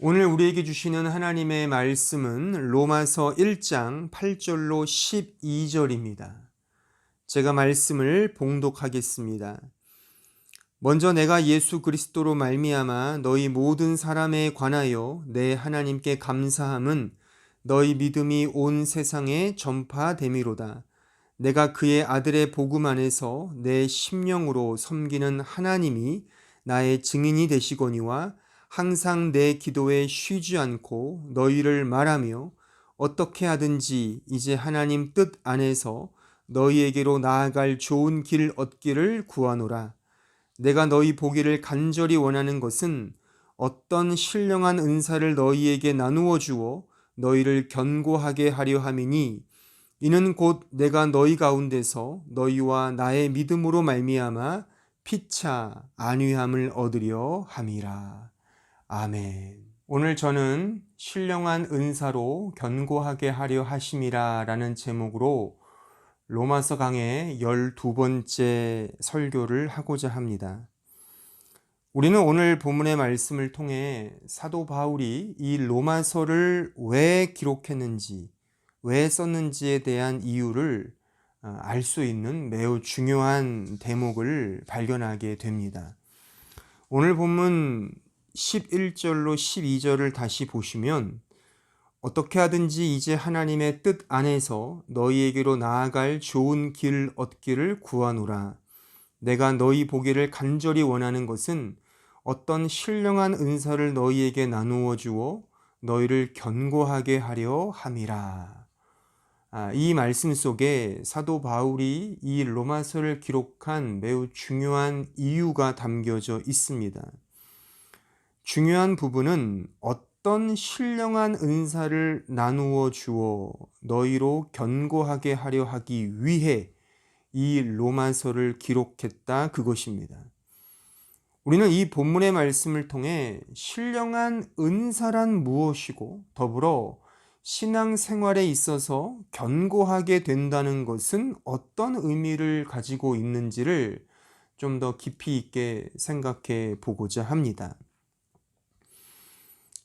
오늘 우리에게 주시는 하나님의 말씀은 로마서 1장 8절로 12절입니다. 제가 말씀을 봉독하겠습니다. 먼저 내가 예수 그리스도로 말미암아 너희 모든 사람에 관하여 내 하나님께 감사함은 너희 믿음이 온 세상에 전파됨이로다. 내가 그의 아들의 복음 안에서 내 심령으로 섬기는 하나님이 나의 증인이 되시거니와 항상 내 기도에 쉬지 않고 너희를 말하며 어떻게 하든지 이제 하나님 뜻 안에서 너희에게로 나아갈 좋은 길 얻기를 구하노라. 내가 너희 보기를 간절히 원하는 것은 어떤 신령한 은사를 너희에게 나누어 주어 너희를 견고하게 하려 함이니 이는 곧 내가 너희 가운데서 너희와 나의 믿음으로 말미암아 피차 안위함을 얻으려 함이라. 아멘. 오늘 저는 신령한 은사로 견고하게 하려 하심이라 라는 제목으로 로마서 강의 12번째 설교를 하고자 합니다. 우리는 오늘 본문의 말씀을 통해 사도 바울이 이 로마서를 왜 기록했는지, 왜 썼는지에 대한 이유를 알 수 있는 매우 중요한 대목을 발견하게 됩니다. 오늘 본문 11절로 12절을 다시 보시면 어떻게 하든지 이제 하나님의 뜻 안에서 너희에게로 나아갈 좋은 길 얻기를 구하노라. 내가 너희 보기를 간절히 원하는 것은 어떤 신령한 은사를 너희에게 나누어 주어 너희를 견고하게 하려 함이라. 이 말씀 속에 사도 바울이 이 로마서를 기록한 매우 중요한 이유가 담겨져 있습니다. 중요한 부분은 어떤 신령한 은사를 나누어 주어 너희로 견고하게 하려 하기 위해 이 로마서를 기록했다 그것입니다. 우리는 이 본문의 말씀을 통해 신령한 은사란 무엇이고 더불어 신앙생활에 있어서 견고하게 된다는 것은 어떤 의미를 가지고 있는지를 좀 더 깊이 있게 생각해 보고자 합니다.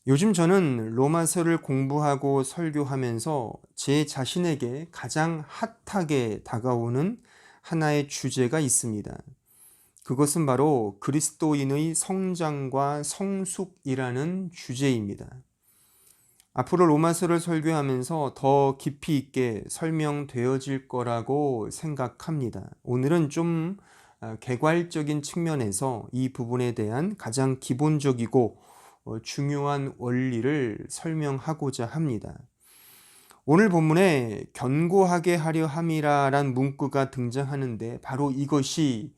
요즘 저는 로마서를 공부하고 설교하면서 제 자신에게 가장 핫하게 다가오는 하나의 주제가 있습니다. 그것은 바로 그리스도인의 성장과 성숙이라는 주제입니다. 앞으로 로마서를 설교하면서 더 깊이 있게 설명되어질 거라고 생각합니다. 오늘은 좀 개괄적인 측면에서 이 부분에 대한 가장 기본적이고 중요한 원리를 설명하고자 합니다. 오늘 본문에 견고하게 하려 함이라란 문구가 등장하는데 바로 이것이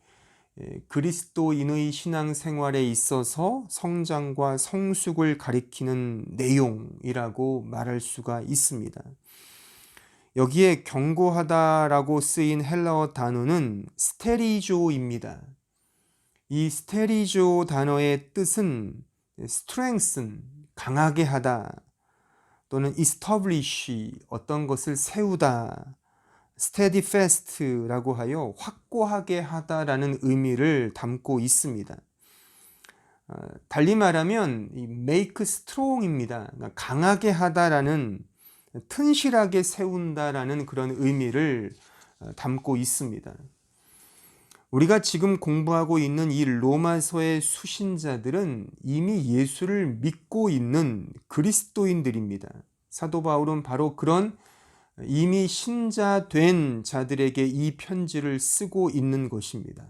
그리스도인의 신앙생활에 있어서 성장과 성숙을 가리키는 내용이라고 말할 수가 있습니다. 여기에 견고하다라고 쓰인 헬라어 단어는 스테리조입니다. 이 스테리조 단어의 뜻은 strengthen, 강하게 하다, 또는 establish, 어떤 것을 세우다, steadfast라고 하여 확고하게 하다라는 의미를 담고 있습니다. 달리 말하면 make strong입니다. 강하게 하다라는, 튼실하게 세운다라는 그런 의미를 담고 있습니다. 우리가 지금 공부하고 있는 이 로마서의 수신자들은 이미 예수를 믿고 있는 그리스도인들입니다. 사도 바울은 바로 그런 이미 신자된 자들에게 이 편지를 쓰고 있는 것입니다.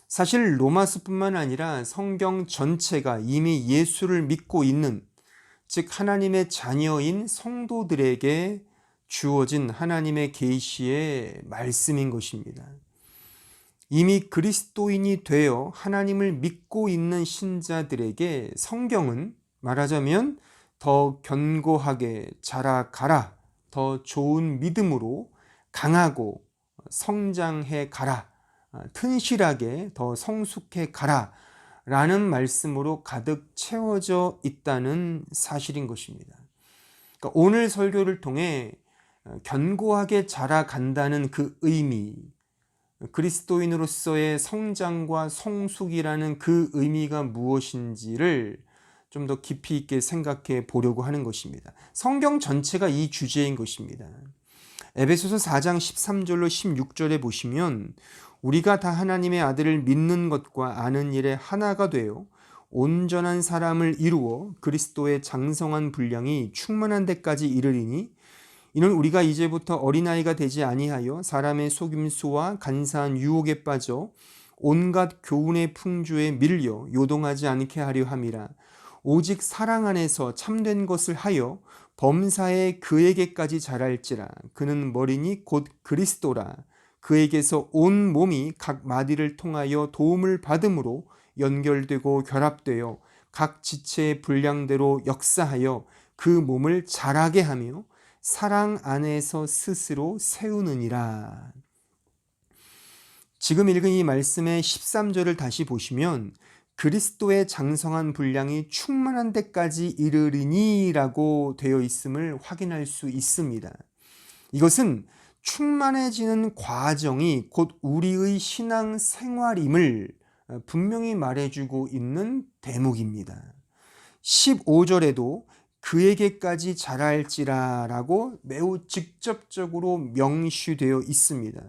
사실 로마서뿐만 아니라 성경 전체가 이미 예수를 믿고 있는, 즉 하나님의 자녀인 성도들에게 주어진 하나님의 계시의 말씀인 것입니다. 이미 그리스도인이 되어 하나님을 믿고 있는 신자들에게 성경은 말하자면 더 견고하게 자라가라, 더 좋은 믿음으로 강하고 성장해 가라, 튼실하게 더 성숙해 가라 라는 말씀으로 가득 채워져 있다는 사실인 것입니다. 그러니까 오늘 설교를 통해 견고하게 자라간다는 그 의미, 그리스도인으로서의 성장과 성숙이라는 그 의미가 무엇인지를 좀 더 깊이 있게 생각해 보려고 하는 것입니다. 성경 전체가 이 주제인 것입니다. 에베소서 4장 13절로 16절에 보시면 우리가 다 하나님의 아들을 믿는 것과 아는 일에 하나가 되어 온전한 사람을 이루어 그리스도의 장성한 분량이 충만한 데까지 이르리니 이는 우리가 이제부터 어린아이가 되지 아니하여 사람의 속임수와 간사한 유혹에 빠져 온갖 교훈의 풍조에 밀려 요동하지 않게 하려 함이라. 오직 사랑 안에서 참된 것을 하여 범사에 그에게까지 자랄지라. 그는 머리니 곧 그리스도라. 그에게서 온 몸이 각 마디를 통하여 도움을 받음으로 연결되고 결합되어 각 지체의 분량대로 역사하여 그 몸을 자라게 하며 사랑 안에서 스스로 세우느니라. 지금 읽은 이 말씀의 13절을 다시 보시면 그리스도의 장성한 분량이 충만한 데까지 이르리니 라고 되어 있음을 확인할 수 있습니다. 이것은 충만해지는 과정이 곧 우리의 신앙 생활임을 분명히 말해주고 있는 대목입니다. 15절에도 그에게까지 자랄지라 라고 매우 직접적으로 명시되어 있습니다.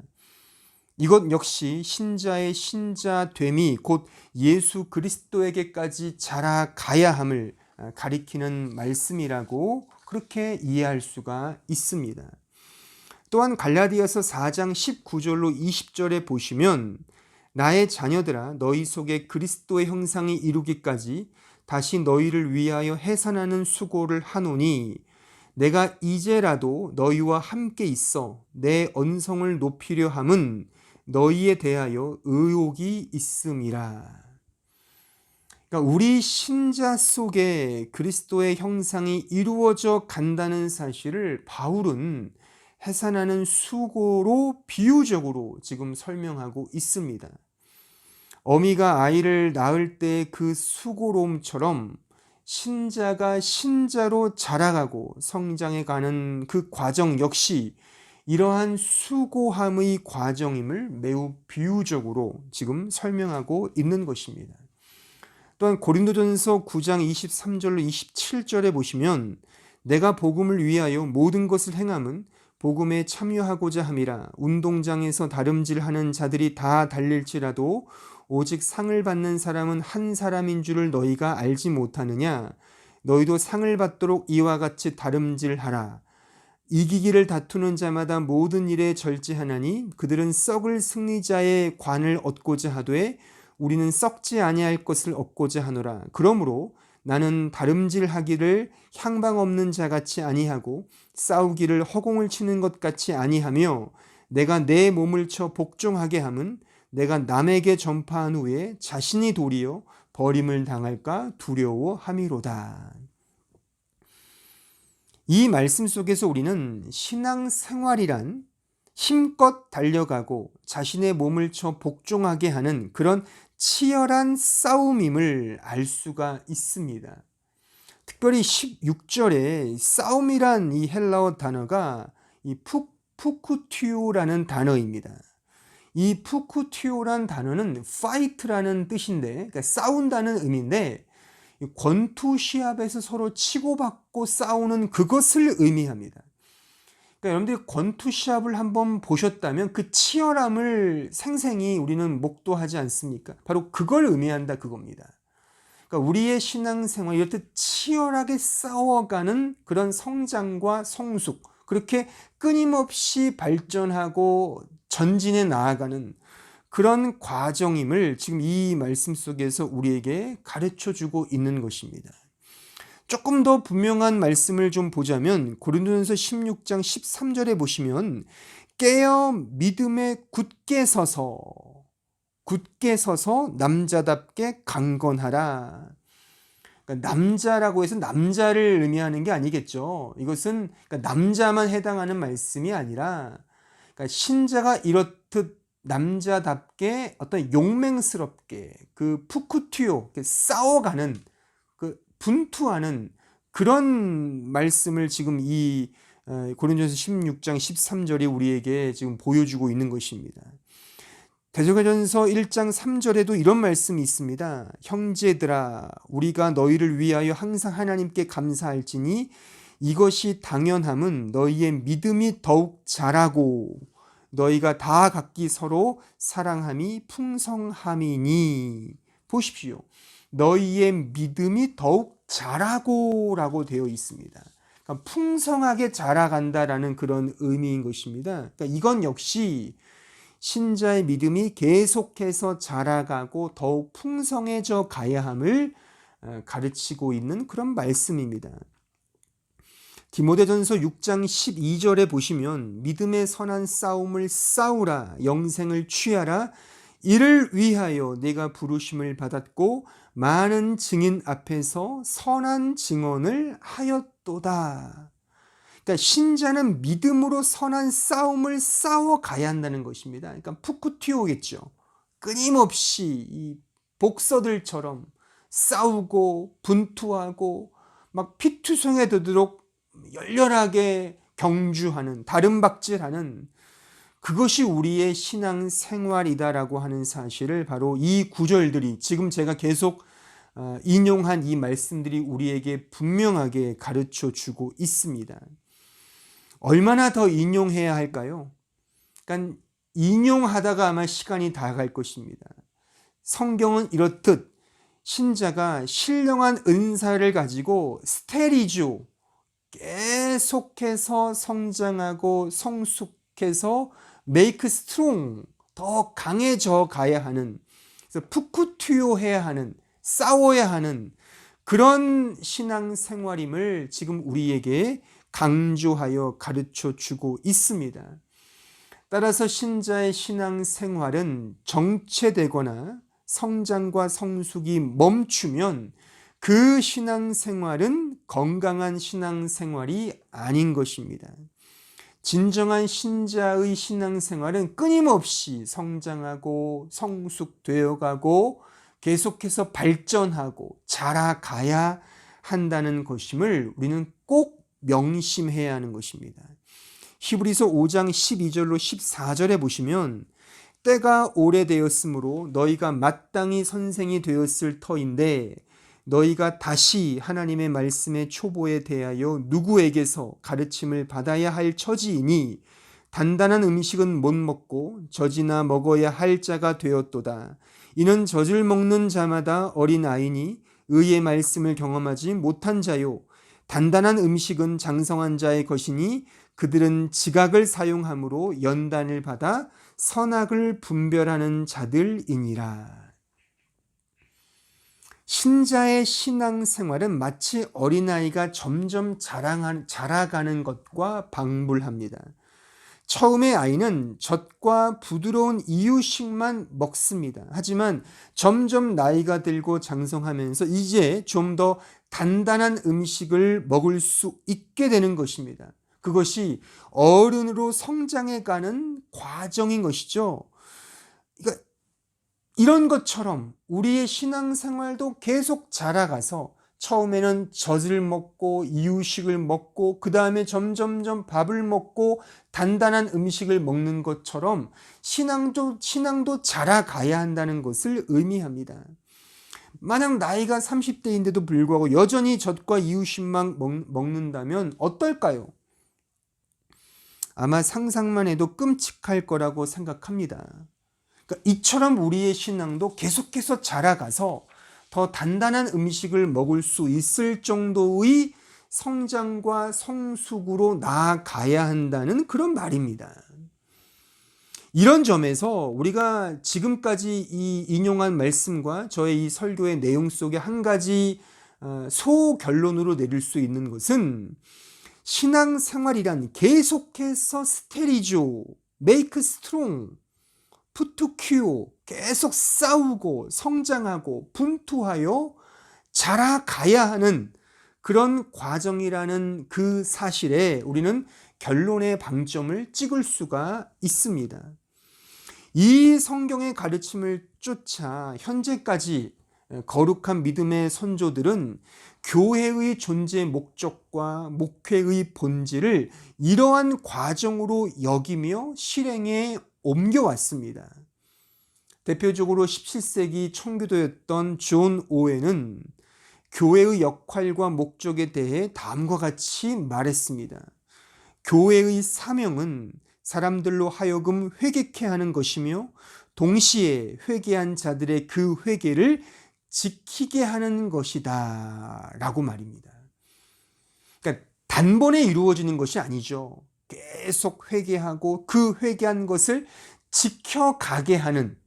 이것 역시 신자의 신자됨이 곧 예수 그리스도에게까지 자라가야 함을 가리키는 말씀이라고 그렇게 이해할 수가 있습니다. 또한 갈라디아서 4장 19절로 20절에 보시면 나의 자녀들아 너희 속에 그리스도의 형상이 이루기까지 다시 너희를 위하여 해산하는 수고를 하노니 내가 이제라도 너희와 함께 있어 내 언성을 높이려 함은 너희에 대하여 의혹이 있음이라. 그러니까 우리 신자 속에 그리스도의 형상이 이루어져 간다는 사실을 바울은 해산하는 수고로 비유적으로 지금 설명하고 있습니다. 어미가 아이를 낳을 때 그 수고로움처럼 신자가 신자로 자라가고 성장해 가는 그 과정 역시 이러한 수고함의 과정임을 매우 비유적으로 지금 설명하고 있는 것입니다. 또한 고린도전서 9장 23절로 27절에 보시면 내가 복음을 위하여 모든 것을 행함은 복음에 참여하고자 함이라. 운동장에서 다름질하는 자들이 다 달릴지라도 오직 상을 받는 사람은 한 사람인 줄을 너희가 알지 못하느냐. 너희도 상을 받도록 이와 같이 다름질하라. 이기기를 다투는 자마다 모든 일에 절제하나니 그들은 썩을 승리자의 관을 얻고자 하되 우리는 썩지 아니할 것을 얻고자 하노라. 그러므로 나는 다름질하기를 향방 없는 자같이 아니하고 싸우기를 허공을 치는 것 같이 아니하며 내가 내 몸을 쳐 복종하게 함은 내가 남에게 전파한 후에 자신이 도리어 버림을 당할까 두려워함이로다. 이 말씀 속에서 우리는 신앙생활이란 힘껏 달려가고 자신의 몸을 쳐 복종하게 하는 그런 치열한 싸움임을 알 수가 있습니다. 특별히 16절에 싸움이란 이 헬라어 단어가 이 푸쿠티오라는 단어입니다. 이 푸쿠티오란 단어는 fight라는 뜻인데, 그러니까 싸운다는 의미인데 권투 시합에서 서로 치고받고 싸우는 그것을 의미합니다. 그러니까 여러분들이 권투 시합을 한번 보셨다면 그 치열함을 생생히 우리는 목도하지 않습니까? 바로 그걸 의미한다 그겁니다. 그러니까 우리의 신앙생활 이렇듯 치열하게 싸워가는 그런 성장과 성숙, 그렇게 끊임없이 발전하고 전진해 나아가는 그런 과정임을 지금 이 말씀 속에서 우리에게 가르쳐주고 있는 것입니다. 조금 더 분명한 말씀을 좀 보자면 고린도전서 16장 13절에 보시면 깨어 믿음에 굳게 서서 남자답게 강건하라. 그러니까 남자라고 해서 남자를 의미하는 게 아니겠죠. 이것은 그러니까 남자만 해당하는 말씀이 아니라 그러니까 신자가 이렇듯 남자답게 어떤 용맹스럽게 그 푸쿠티오 싸워가는 그 분투하는 그런 말씀을 지금 이 고린도전서 16장 13절이 우리에게 지금 보여주고 있는 것입니다. 데살로니가전서 1장 3절에도 이런 말씀이 있습니다. 형제들아 우리가 너희를 위하여 항상 하나님께 감사할지니 이것이 당연함은 너희의 믿음이 더욱 자라고 너희가 다 각기 서로 사랑함이 풍성함이니. 보십시오. 너희의 믿음이 더욱 자라고 라고 되어 있습니다. 그러니까 풍성하게 자라간다라는 그런 의미인 것입니다. 그러니까 이건 역시 신자의 믿음이 계속해서 자라가고 더욱 풍성해져 가야 함을 가르치고 있는 그런 말씀입니다. 디모데전서 6장 12절에 보시면 믿음의 선한 싸움을 싸우라 영생을 취하라 이를 위하여 내가 부르심을 받았고 많은 증인 앞에서 선한 증언을 하였도다. 그러니까 신자는 믿음으로 선한 싸움을 싸워 가야 한다는 것입니다. 그러니까 푸쿠티오겠죠. 끊임없이 이 복서들처럼 싸우고 분투하고 막 피투성에 되도록 열렬하게 경주하는 다름박질하는 그것이 우리의 신앙 생활이다라고 하는 사실을 바로 이 구절들이 지금 제가 계속 인용한 이 말씀들이 우리에게 분명하게 가르쳐 주고 있습니다. 얼마나 더 인용해야 할까요? 그러니까 인용하다가 아마 시간이 다 갈 것입니다. 성경은 이렇듯 신자가 신령한 은사를 가지고 스테리조 계속해서 성장하고 성숙해서 make strong 더 강해져 가야 하는 그래서 푸쿠투요 해야 하는 싸워야 하는 그런 신앙 생활임을 지금 우리에게 강조하여 가르쳐 주고 있습니다. 따라서 신자의 신앙 생활은 정체되거나 성장과 성숙이 멈추면 그 신앙 생활은 건강한 신앙 생활이 아닌 것입니다. 진정한 신자의 신앙 생활은 끊임없이 성장하고 성숙되어 가고 계속해서 발전하고 자라가야 한다는 것임을 우리는 꼭 명심해야 하는 것입니다. 히브리서 5장 12절로 14절에 보시면 때가 오래되었으므로 너희가 마땅히 선생이 되었을 터인데 너희가 다시 하나님의 말씀의 초보에 대하여 누구에게서 가르침을 받아야 할 처지이니 단단한 음식은 못 먹고 젖이나 먹어야 할 자가 되었도다. 이는 젖을 먹는 자마다 어린아이니 의의 말씀을 경험하지 못한 자요. 단단한 음식은 장성한 자의 것이니 그들은 지각을 사용함으로 연단을 받아 선악을 분별하는 자들이니라. 신자의 신앙생활은 마치 어린아이가 점점 자라가는 것과 방불합니다. 처음에 아이는 젖과 부드러운 이유식만 먹습니다. 하지만 점점 나이가 들고 장성하면서 이제 좀 더 단단한 음식을 먹을 수 있게 되는 것입니다. 그것이 어른으로 성장해가는 과정인 것이죠. 그러니까 이런 것처럼 우리의 신앙생활도 계속 자라가서 처음에는 젖을 먹고 이유식을 먹고 그 다음에 점점점 밥을 먹고 단단한 음식을 먹는 것처럼 신앙도 자라가야 한다는 것을 의미합니다. 만약 나이가 30대인데도 불구하고 여전히 젖과 이유식만 먹는다면 어떨까요? 아마 상상만 해도 끔찍할 거라고 생각합니다. 그러니까 이처럼 우리의 신앙도 계속해서 자라가서 더 단단한 음식을 먹을 수 있을 정도의 성장과 성숙으로 나아가야 한다는 그런 말입니다. 이런 점에서 우리가 지금까지 이 인용한 말씀과 저의 이 설교의 내용 속에 한 가지 소결론으로 내릴 수 있는 것은 신앙생활이란 계속해서 스테리조, 메이크 스트롱, 푸투큐오 계속 싸우고 성장하고 분투하여 자라가야 하는 그런 과정이라는 그 사실에 우리는 결론의 방점을 찍을 수가 있습니다. 이 성경의 가르침을 쫓아 현재까지 거룩한 믿음의 선조들은 교회의 존재 목적과 목회의 본질을 이러한 과정으로 여기며 실행에 옮겨왔습니다. 대표적으로 17세기 청교도였던 존 오웬은 교회의 역할과 목적에 대해 다음과 같이 말했습니다. 교회의 사명은 사람들로 하여금 회개케 하는 것이며 동시에 회개한 자들의 그 회개를 지키게 하는 것이다 라고 말입니다. 그러니까 단번에 이루어지는 것이 아니죠. 계속 회개하고 그 회개한 것을 지켜가게 하는,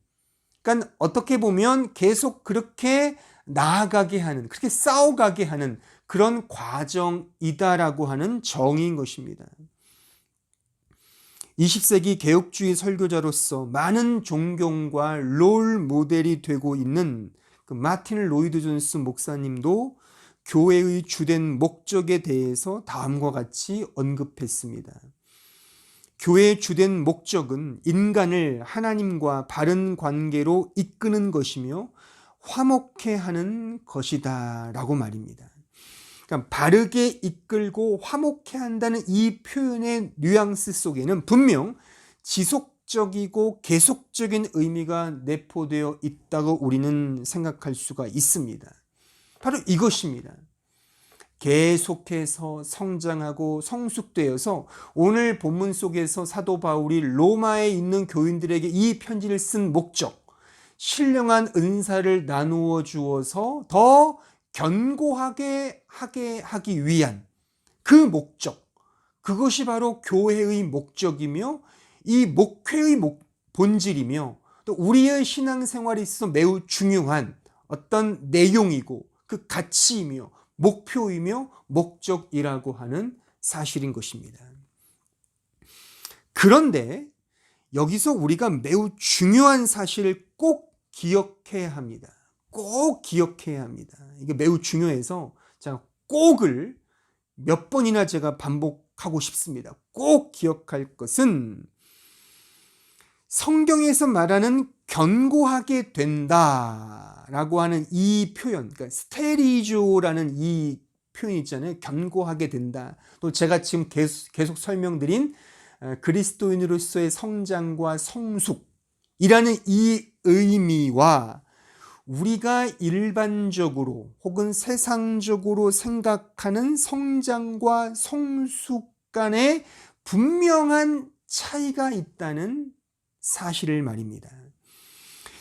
그러니까 어떻게 보면 계속 그렇게 나아가게 하는, 그렇게 싸워가게 하는 그런 과정이다라고 하는 정의인 것입니다. 20세기 개혁주의 설교자로서 많은 존경과 롤 모델이 되고 있는 그 마틴 로이드 존스 목사님도 교회의 주된 목적에 대해서 다음과 같이 언급했습니다. 교회의 주된 목적은 인간을 하나님과 바른 관계로 이끄는 것이며 화목해 하는 것이다 라고 말입니다. 그러니까 바르게 이끌고 화목해 한다는 이 표현의 뉘앙스 속에는 분명 지속적이고 계속적인 의미가 내포되어 있다고 우리는 생각할 수가 있습니다. 바로 이것입니다. 계속해서 성장하고 성숙되어서 오늘 본문 속에서 사도 바울이 로마에 있는 교인들에게 이 편지를 쓴 목적, 신령한 은사를 나누어 주어서 더 견고하게 하기 위한 그 목적, 그것이 바로 교회의 목적이며 이 목회의 본질이며 또 우리의 신앙생활에 있어서 매우 중요한 어떤 내용이고 그 가치이며 목표이며 목적이라고 하는 사실인 것입니다. 그런데 여기서 우리가 매우 중요한 사실을 꼭 기억해야 합니다. 꼭 기억해야 합니다. 이게 매우 중요해서 제가 꼭을 몇 번이나 제가 반복하고 싶습니다. 꼭 기억할 것은 성경에서 말하는 견고하게 된다라고 하는 이 표현, 그러니까 스테리조라는 이 표현 있잖아요. 견고하게 된다. 또 제가 지금 계속 설명드린 그리스도인으로서의 성장과 성숙이라는 이 의미와 우리가 일반적으로 혹은 세상적으로 생각하는 성장과 성숙 간에 분명한 차이가 있다는 사실을 말입니다.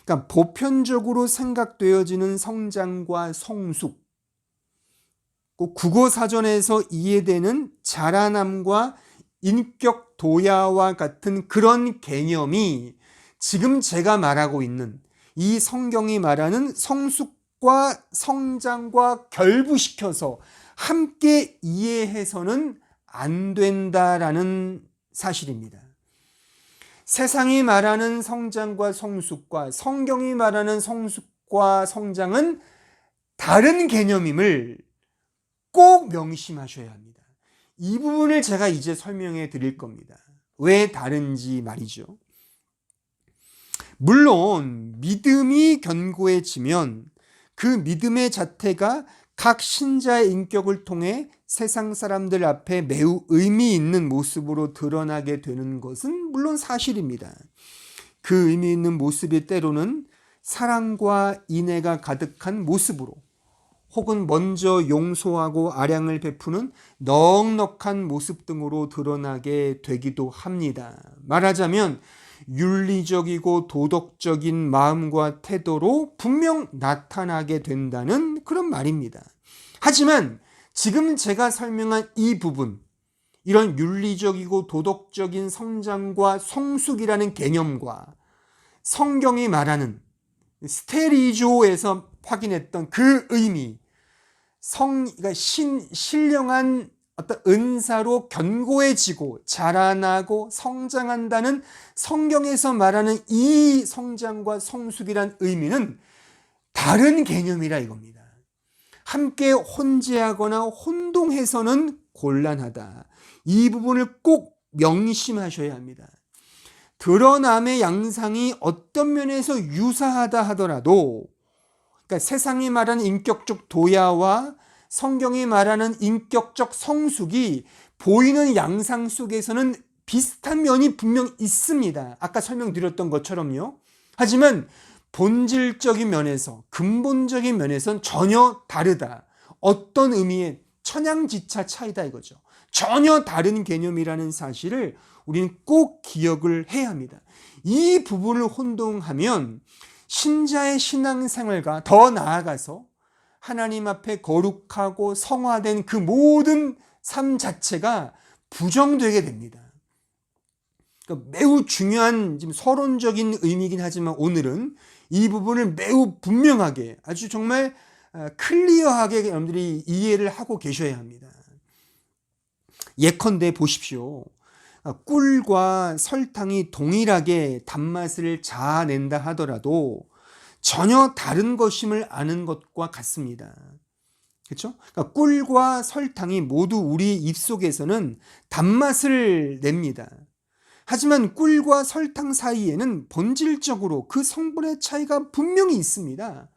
그러니까 보편적으로 생각되어지는 성장과 성숙, 국어사전에서 이해되는 자라남과 인격 도야와 같은 그런 개념이 지금 제가 말하고 있는 이 성경이 말하는 성숙과 성장과 결부시켜서 함께 이해해서는 안 된다라는 사실입니다. 세상이 말하는 성장과 성숙과 성경이 말하는 성숙과 성장은 다른 개념임을 꼭 명심하셔야 합니다. 이 부분을 제가 이제 설명해 드릴 겁니다. 왜 다른지 말이죠. 물론 믿음이 견고해지면 그 믿음의 자태가 각 신자의 인격을 통해 세상 사람들 앞에 매우 의미 있는 모습으로 드러나게 되는 것은 물론 사실입니다. 그 의미 있는 모습이 때로는 사랑과 인애가 가득한 모습으로 혹은 먼저 용서하고 아량을 베푸는 넉넉한 모습 등으로 드러나게 되기도 합니다. 말하자면 윤리적이고 도덕적인 마음과 태도로 분명 나타나게 된다는 그런 말입니다. 하지만 지금 제가 설명한 이 부분, 이런 윤리적이고 도덕적인 성장과 성숙이라는 개념과 성경이 말하는 스테리조에서 확인했던 그 의미, 그러니까 신령한 어떤 은사로 견고해지고 자라나고 성장한다는 성경에서 말하는 이 성장과 성숙이란 의미는 다른 개념이라 이겁니다. 함께 혼재하거나 혼동해서는 곤란하다. 이 부분을 꼭 명심하셔야 합니다. 드러남의 양상이 어떤 면에서 유사하다 하더라도, 그러니까 세상이 말하는 인격적 도야와 성경이 말하는 인격적 성숙이 보이는 양상 속에서는 비슷한 면이 분명 있습니다. 아까 설명드렸던 것처럼요. 하지만 본질적인 면에서, 근본적인 면에서는 전혀 다르다. 어떤 의미의 천양지차 차이다 이거죠. 전혀 다른 개념이라는 사실을 우리는 꼭 기억을 해야 합니다. 이 부분을 혼동하면 신자의 신앙생활과 더 나아가서 하나님 앞에 거룩하고 성화된 그 모든 삶 자체가 부정되게 됩니다. 그러니까 매우 중요한 지금 서론적인 의미이긴 하지만 오늘은 이 부분을 매우 분명하게 아주 정말 클리어하게 여러분들이 이해를 하고 계셔야 합니다. 예컨대 보십시오. 꿀과 설탕이 동일하게 단맛을 자아낸다 하더라도 전혀 다른 것임을 아는 것과 같습니다. 그렇죠? 그러니까 꿀과 설탕이 모두 우리 입속에서는 단맛을 냅니다. 하지만 꿀과 설탕 사이에는 본질적으로 그 성분의 차이가 분명히 있습니다.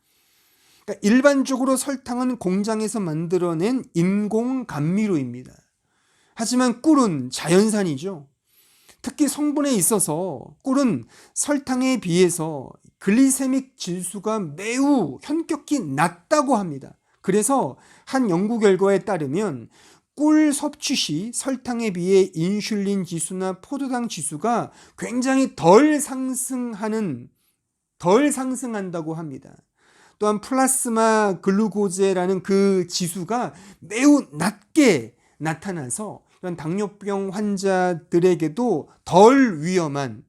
그러니까 일반적으로 설탕은 공장에서 만들어낸 인공 감미료입니다. 하지만 꿀은 자연산이죠. 특히 성분에 있어서 꿀은 설탕에 비해서 글리세믹 지수가 매우 현격히 낮다고 합니다. 그래서 한 연구 결과에 따르면 꿀 섭취 시 설탕에 비해 인슐린 지수나 포도당 지수가 굉장히 덜 상승한다고 합니다. 또한 플라스마 글루코즈라는 그 지수가 매우 낮게 나타나서 이런 당뇨병 환자들에게도 덜 위험한,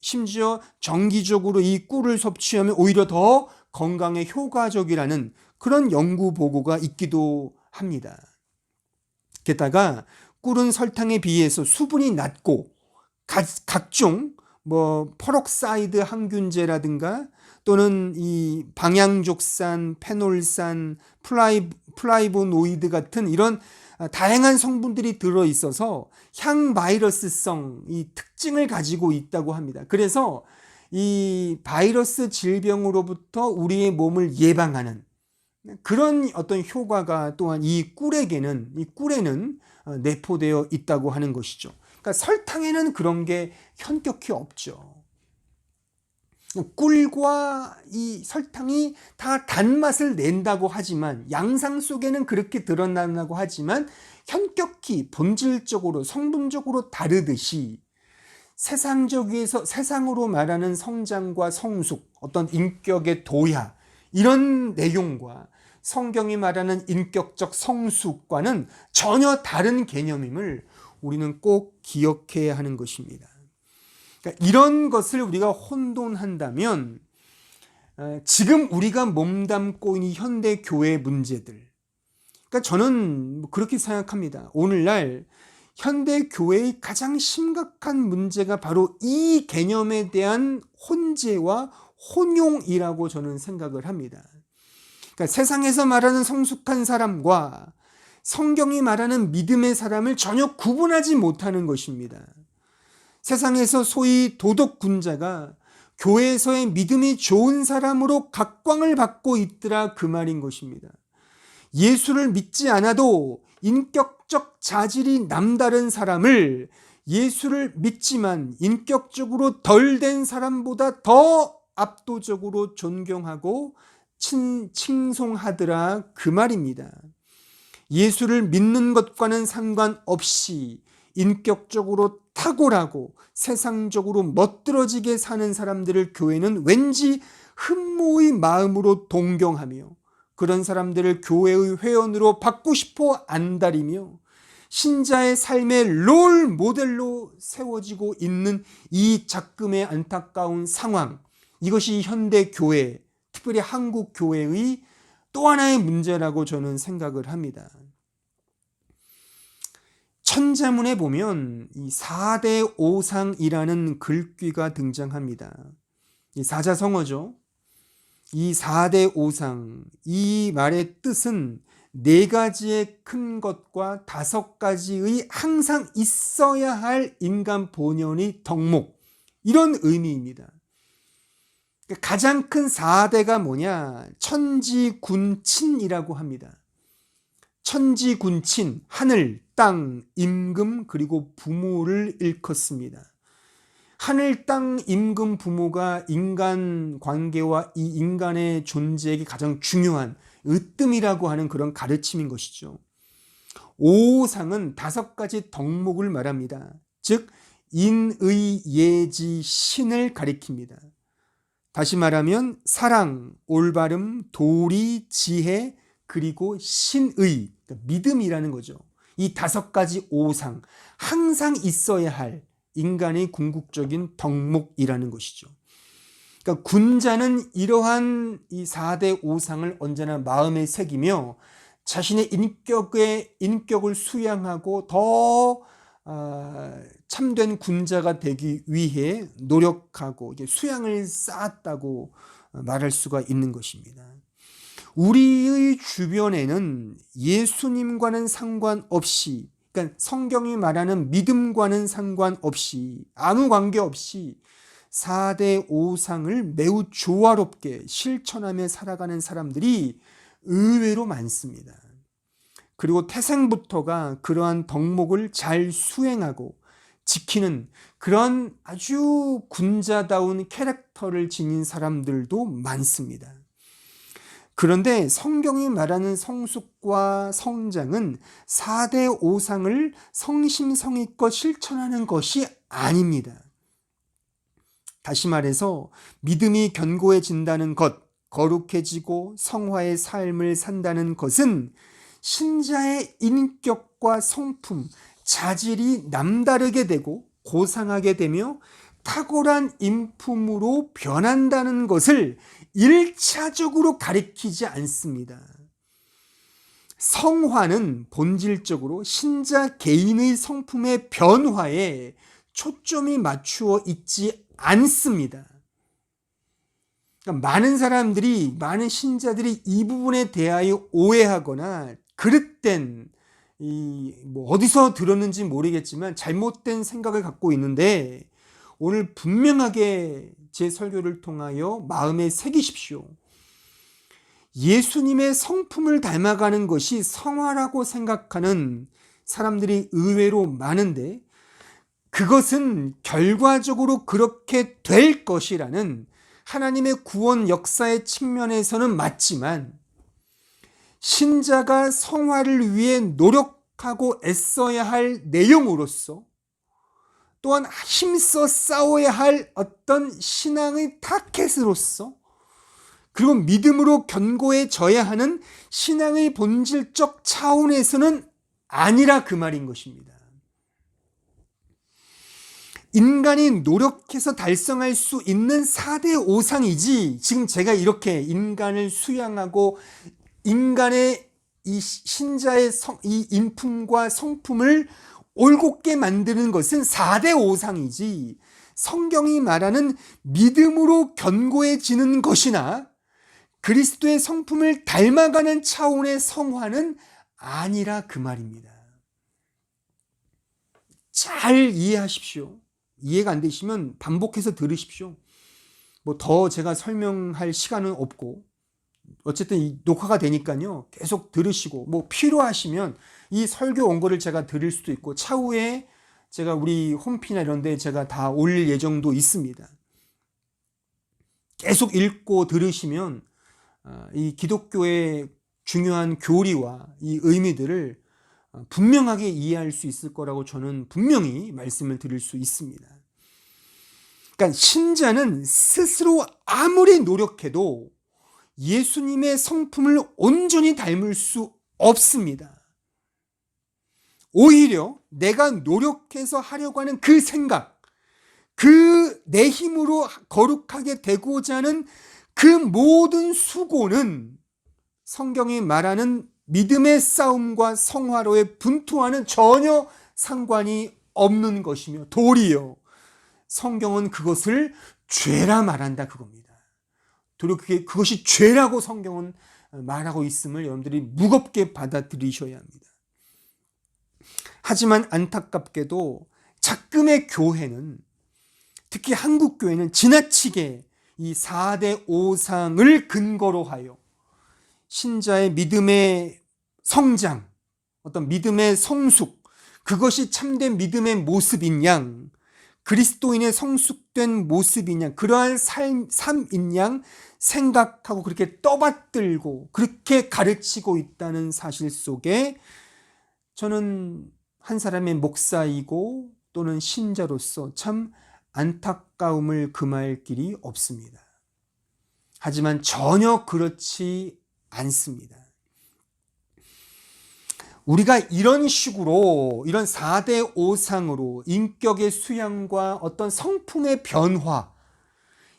심지어 정기적으로 이 꿀을 섭취하면 오히려 더 건강에 효과적이라는 그런 연구 보고가 있기도 합니다. 게다가 꿀은 설탕에 비해서 수분이 낮고 각종 퍼럭사이드 항균제라든가 또는 이 방향족산, 페놀산, 플라이보노이드 같은 이런 다양한 성분들이 들어있어서 향바이러스성 이 특징을 가지고 있다고 합니다. 그래서 이 바이러스 질병으로부터 우리의 몸을 예방하는 그런 어떤 효과가 또한 이 꿀에는 내포되어 있다고 하는 것이죠. 그러니까 설탕에는 그런 게 현격히 없죠. 꿀과 이 설탕이 다 단맛을 낸다고 하지만, 양상 속에는 그렇게 드러난다고 하지만 현격히 본질적으로 성분적으로 다르듯이 세상으로 말하는 성장과 성숙, 어떤 인격의 도야, 이런 내용과 성경이 말하는 인격적 성숙과는 전혀 다른 개념임을 우리는 꼭 기억해야 하는 것입니다. 그러니까 이런 것을 우리가 혼돈한다면 지금 우리가 몸담고 있는 현대 교회의 문제들, 그러니까 저는 그렇게 생각합니다. 오늘날 현대 교회의 가장 심각한 문제가 바로 이 개념에 대한 혼재와 혼용이라고 저는 생각을 합니다. 그러니까 세상에서 말하는 성숙한 사람과 성경이 말하는 믿음의 사람을 전혀 구분하지 못하는 것입니다. 세상에서 소위 도덕군자가 교회에서의 믿음이 좋은 사람으로 각광을 받고 있더라, 그 말인 것입니다. 예수를 믿지 않아도 인격적 자질이 남다른 사람을 예수를 믿지만 인격적으로 덜 된 사람보다 더 압도적으로 존경하고 칭송하더라, 그 말입니다. 예수를 믿는 것과는 상관없이 인격적으로 탁월하고 세상적으로 멋들어지게 사는 사람들을 교회는 왠지 흠모의 마음으로 동경하며 그런 사람들을 교회의 회원으로 받고 싶어 안달이며 신자의 삶의 롤 모델로 세워지고 있는 이 작금의 안타까운 상황, 이것이 현대 교회, 특별히 한국 교회의 또 하나의 문제라고 저는 생각을 합니다. 천자문에 보면 이 4대 오상이라는 글귀가 등장합니다. 이 사자성어죠. 이 4대 오상, 이 말의 뜻은 4가지의 큰 것과 5가지의 항상 있어야 할 인간 본연의 덕목, 이런 의미입니다. 가장 큰 4대가 뭐냐? 천지군친이라고 합니다. 천지군친, 하늘, 땅, 임금, 그리고 부모를 일컫습니다. 하늘 땅 임금 부모가 인간 관계와 이 인간의 존재에게 가장 중요한 으뜸이라고 하는 그런 가르침인 것이죠. 오상은 5가지 덕목을 말합니다. 즉 인의 예지 신을 가리킵니다. 다시 말하면 사랑, 올바름, 도리, 지혜, 그리고 신의, 그러니까 믿음이라는 거죠. 이 5가지 오상, 항상 있어야 할 인간의 궁극적인 덕목이라는 것이죠. 그러니까 군자는 이러한 이 4대 오상을 언제나 마음에 새기며 자신의 인격을 수양하고 더 참된 군자가 되기 위해 노력하고 수양을 쌓았다고 말할 수가 있는 것입니다. 우리의 주변에는 예수님과는 상관없이, 그러니까 성경이 말하는 믿음과는 상관없이, 아무 관계없이 4대 오상을 매우 조화롭게 실천하며 살아가는 사람들이 의외로 많습니다. 그리고 태생부터가 그러한 덕목을 잘 수행하고 지키는 그런 아주 군자다운 캐릭터를 지닌 사람들도 많습니다. 그런데 성경이 말하는 성숙과 성장은 4대 오상을 성심성의껏 실천하는 것이 아닙니다. 다시 말해서 믿음이 견고해진다는 것, 거룩해지고 성화의 삶을 산다는 것은 신자의 인격과 성품, 자질이 남다르게 되고 고상하게 되며 탁월한 인품으로 변한다는 것을 1차적으로 가리키지 않습니다. 성화는 본질적으로 신자 개인의 성품의 변화에 초점이 맞추어 있지 않습니다. 그러니까 많은 신자들이 이 부분에 대하여 오해하거나 그릇된 어디서 들었는지 모르겠지만 잘못된 생각을 갖고 있는데, 오늘 분명하게 제 설교를 통하여 마음에 새기십시오. 예수님의 성품을 닮아가는 것이 성화라고 생각하는 사람들이 의외로 많은데, 그것은 결과적으로 그렇게 될 것이라는 하나님의 구원 역사의 측면에서는 맞지만, 신자가 성화를 위해 노력하고 애써야 할 내용으로서 또한 힘써 싸워야 할 어떤 신앙의 타켓으로서, 그리고 믿음으로 견고해져야 하는 신앙의 본질적 차원에서는 아니라 그 말인 것입니다. 인간이 노력해서 달성할 수 있는 4대 오상이지, 지금 제가 이렇게 인간을 수양하고 인간의 이 신자의 이 인품과 성품을 올곧게 만드는 것은 4대 오상이지, 성경이 말하는 믿음으로 견고해지는 것이나 그리스도의 성품을 닮아가는 차원의 성화는 아니라 그 말입니다. 잘 이해하십시오. 이해가 안 되시면 반복해서 들으십시오. 더 제가 설명할 시간은 없고, 어쨌든 이 녹화가 되니까요, 계속 들으시고, 필요하시면 이 설교 원고를 제가 드릴 수도 있고, 차후에 제가 우리 홈피나 이런 데 제가 다 올릴 예정도 있습니다. 계속 읽고 들으시면 이 기독교의 중요한 교리와 이 의미들을 분명하게 이해할 수 있을 거라고 저는 분명히 말씀을 드릴 수 있습니다. 그러니까 신자는 스스로 아무리 노력해도 예수님의 성품을 온전히 닮을 수 없습니다. 오히려 내가 노력해서 하려고 하는 그 생각, 그 내 힘으로 거룩하게 되고자 하는 그 모든 수고는 성경이 말하는 믿음의 싸움과 성화로의 분투와는 전혀 상관이 없는 것이며, 도리어 성경은 그것을 죄라 말한다 그겁니다. 도리어 그것이 죄라고 성경은 말하고 있음을 여러분들이 무겁게 받아들이셔야 합니다. 하지만 안타깝게도 작금의 교회는, 특히 한국 교회는 지나치게 이 4대 오상을 근거로 하여 신자의 믿음의 성장, 어떤 믿음의 성숙, 그것이 참된 믿음의 모습인 양, 그리스도인의 성숙된 모습이냐, 그러한 삶인 양 생각하고 그렇게 떠받들고 그렇게 가르치고 있다는 사실 속에 저는 한 사람의 목사이고 또는 신자로서 참 안타까움을 금할 길이 없습니다. 하지만 전혀 그렇지 않습니다. 우리가 이런 식으로 이런 4대 5상으로 인격의 수양과 어떤 성품의 변화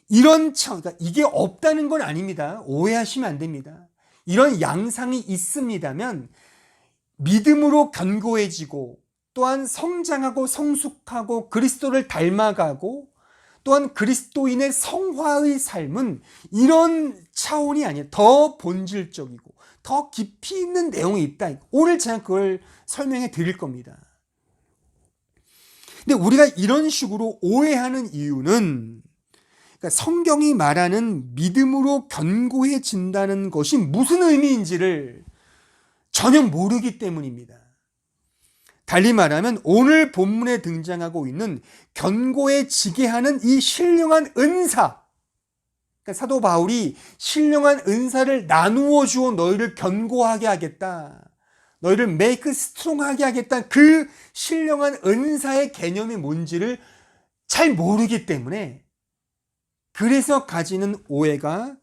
이런 그러니까 이게 없다는 건 아닙니다. 오해하시면 안 됩니다. 이런 양상이 있습니다면 믿음으로 견고해지고 또한 성장하고 성숙하고 그리스도를 닮아가고 또한 그리스도인의 성화의 삶은 이런 차원이 아니에요. 더 본질적이고 더 깊이 있는 내용이 있다. 오늘 제가 그걸 설명해 드릴 겁니다. 근데 우리가 이런 식으로 오해하는 이유는 그러니까 성경이 말하는 믿음으로 견고해진다는 것이 무슨 의미인지를 전혀 모르기 때문입니다. 달리 말하면 오늘 본문에 등장하고 있는 견고해지게 하는 이 신령한 은사, 그러니까 사도 바울이 신령한 은사를 나누어 주어 너희를 견고하게 하겠다, 너희를 make strong하게 하겠다, 그 신령한 은사의 개념이 뭔지를 잘 모르기 때문에 그래서 가지는 오해가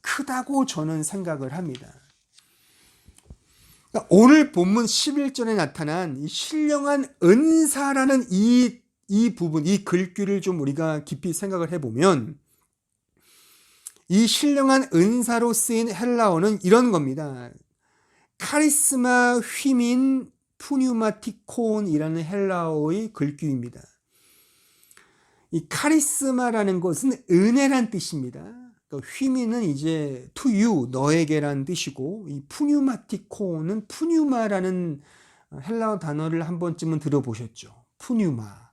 크다고 저는 생각을 합니다. 그러니까 오늘 본문 11절에 나타난 이 신령한 은사라는 이 부분, 이 글귀를 좀 우리가 깊이 생각을 해보면 이 신령한 은사로 쓰인 헬라어는 이런 겁니다. 카리스마 휘민 푸뉴마티콘이라는 헬라어의 글귀입니다. 이 카리스마라는 것은 은혜란 뜻입니다. 휘미는 이제 to you, 너에게란 뜻이고, 이 푸뉴마티코는 푸뉴마라는 헬라어 단어를 한 번쯤은 들어보셨죠. 푸뉴마.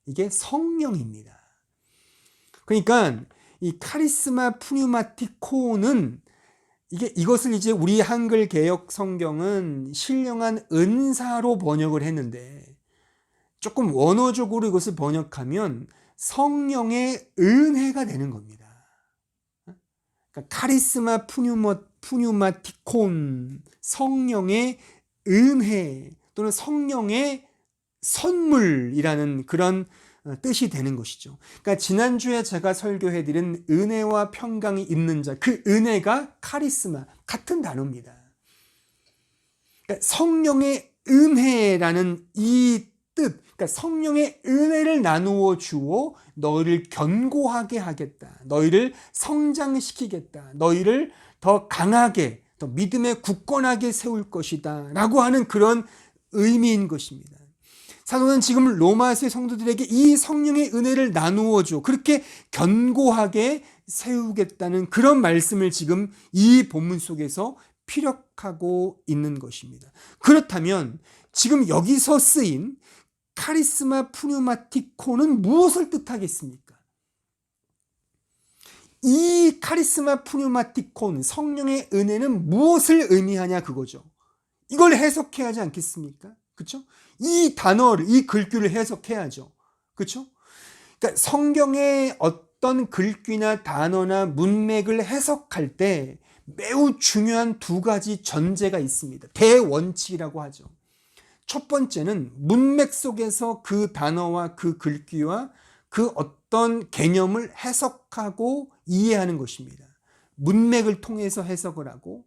이게 성령입니다. 그러니까 이 카리스마 푸뉴마티코는 이것을 이제 우리 한글 개역 성경은 신령한 은사로 번역을 했는데 조금 원어적으로 이것을 번역하면 성령의 은혜가 되는 겁니다. 카리스마 푸뉴마티콘, 성령의 은혜 또는 성령의 선물이라는 그런 뜻이 되는 것이죠. 그러니까 지난주에 제가 설교해드린 은혜와 평강이 있는 자, 그 은혜가 카리스마, 같은 단어입니다. 그러니까 성령의 은혜라는 이 뜻, 그러니까 성령의 은혜를 나누어 주어 너희를 견고하게 하겠다, 너희를 성장시키겠다, 너희를 더 강하게, 더 믿음에 굳건하게 세울 것이다 라고 하는 그런 의미인 것입니다. 사도는 지금 로마서의 성도들에게 이 성령의 은혜를 나누어 줘 그렇게 견고하게 세우겠다는 그런 말씀을 지금 이 본문 속에서 피력하고 있는 것입니다. 그렇다면 지금 여기서 쓰인 카리스마 푸뉴마티코는 무엇을 뜻하겠습니까? 이 카리스마 푸뉴마티콘, 성령의 은혜는 무엇을 의미하냐 그거죠. 이걸 해석해야 하지 않겠습니까? 그렇죠? 이 단어를, 이 글귀를 해석해야죠. 그렇죠? 그러니까 성경의 어떤 글귀나 단어나 문맥을 해석할 때 매우 중요한 두 가지 전제가 있습니다. 대원칙이라고 하죠. 첫 번째는 문맥 속에서 그 단어와 그 글귀와 그 어떤 개념을 해석하고 이해하는 것입니다. 문맥을 통해서 해석을 하고,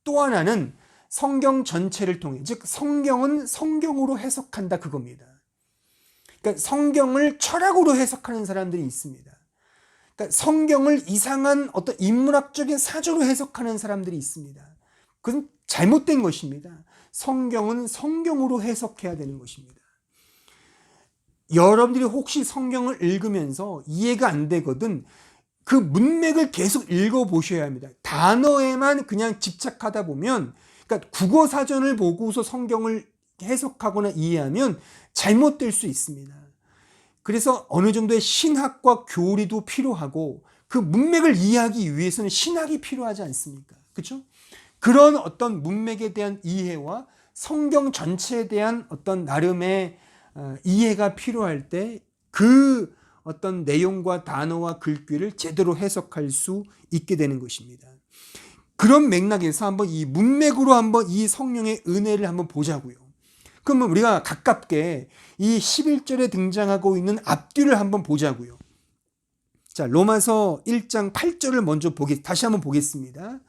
또 하나는 성경 전체를 통해, 즉 성경은 성경으로 해석한다 그겁니다. 그러니까 성경을 철학으로 해석하는 사람들이 있습니다. 그러니까 성경을 이상한 어떤 인문학적인 사조로 해석하는 사람들이 있습니다. 그건 잘못된 것입니다. 성경은 성경으로 해석해야 되는 것입니다. 여러분들이 혹시 성경을 읽으면서 이해가 안 되거든 그 문맥을 계속 읽어보셔야 합니다. 단어에만 그냥 집착하다 보면, 그러니까 국어 사전을 보고서 성경을 해석하거나 이해하면 잘못될 수 있습니다. 그래서 어느 정도의 신학과 교리도 필요하고 그 문맥을 이해하기 위해서는 신학이 필요하지 않습니까? 그렇죠? 그런 어떤 문맥에 대한 이해와 성경 전체에 대한 어떤 나름의 이해가 필요할 때 그 어떤 내용과 단어와 글귀를 제대로 해석할 수 있게 되는 것입니다. 그런 맥락에서 한번 이 문맥으로 한번 이 성령의 은혜를 한번 보자고요. 그러면 우리가 가깝게 이 11절에 등장하고 있는 앞뒤를 한번 보자고요. 자, 로마서 1장 8절을 먼저 다시 한번 보겠습니다.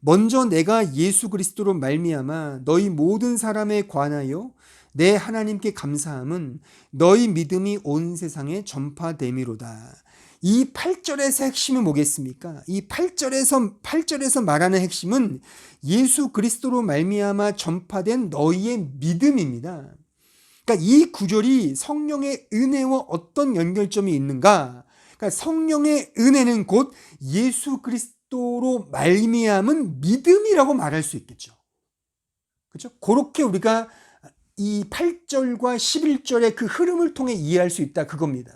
먼저 내가 예수 그리스도로 말미암아 너희 모든 사람에 관하여 내 하나님께 감사함은 너희 믿음이 온 세상에 전파됨이로다. 이 8절에서 핵심은 뭐겠습니까? 이 8절에서 말하는 핵심은 예수 그리스도로 말미암아 전파된 너희의 믿음입니다. 그러니까 이 구절이 성령의 은혜와 어떤 연결점이 있는가? 그러니까 성령의 은혜는 곧 예수 그리스도로 말미암은 믿음이라고 말할 수 있겠죠. 그렇죠? 그렇게 우리가 이 8절과 11절의 그 흐름을 통해 이해할 수 있다 그겁니다.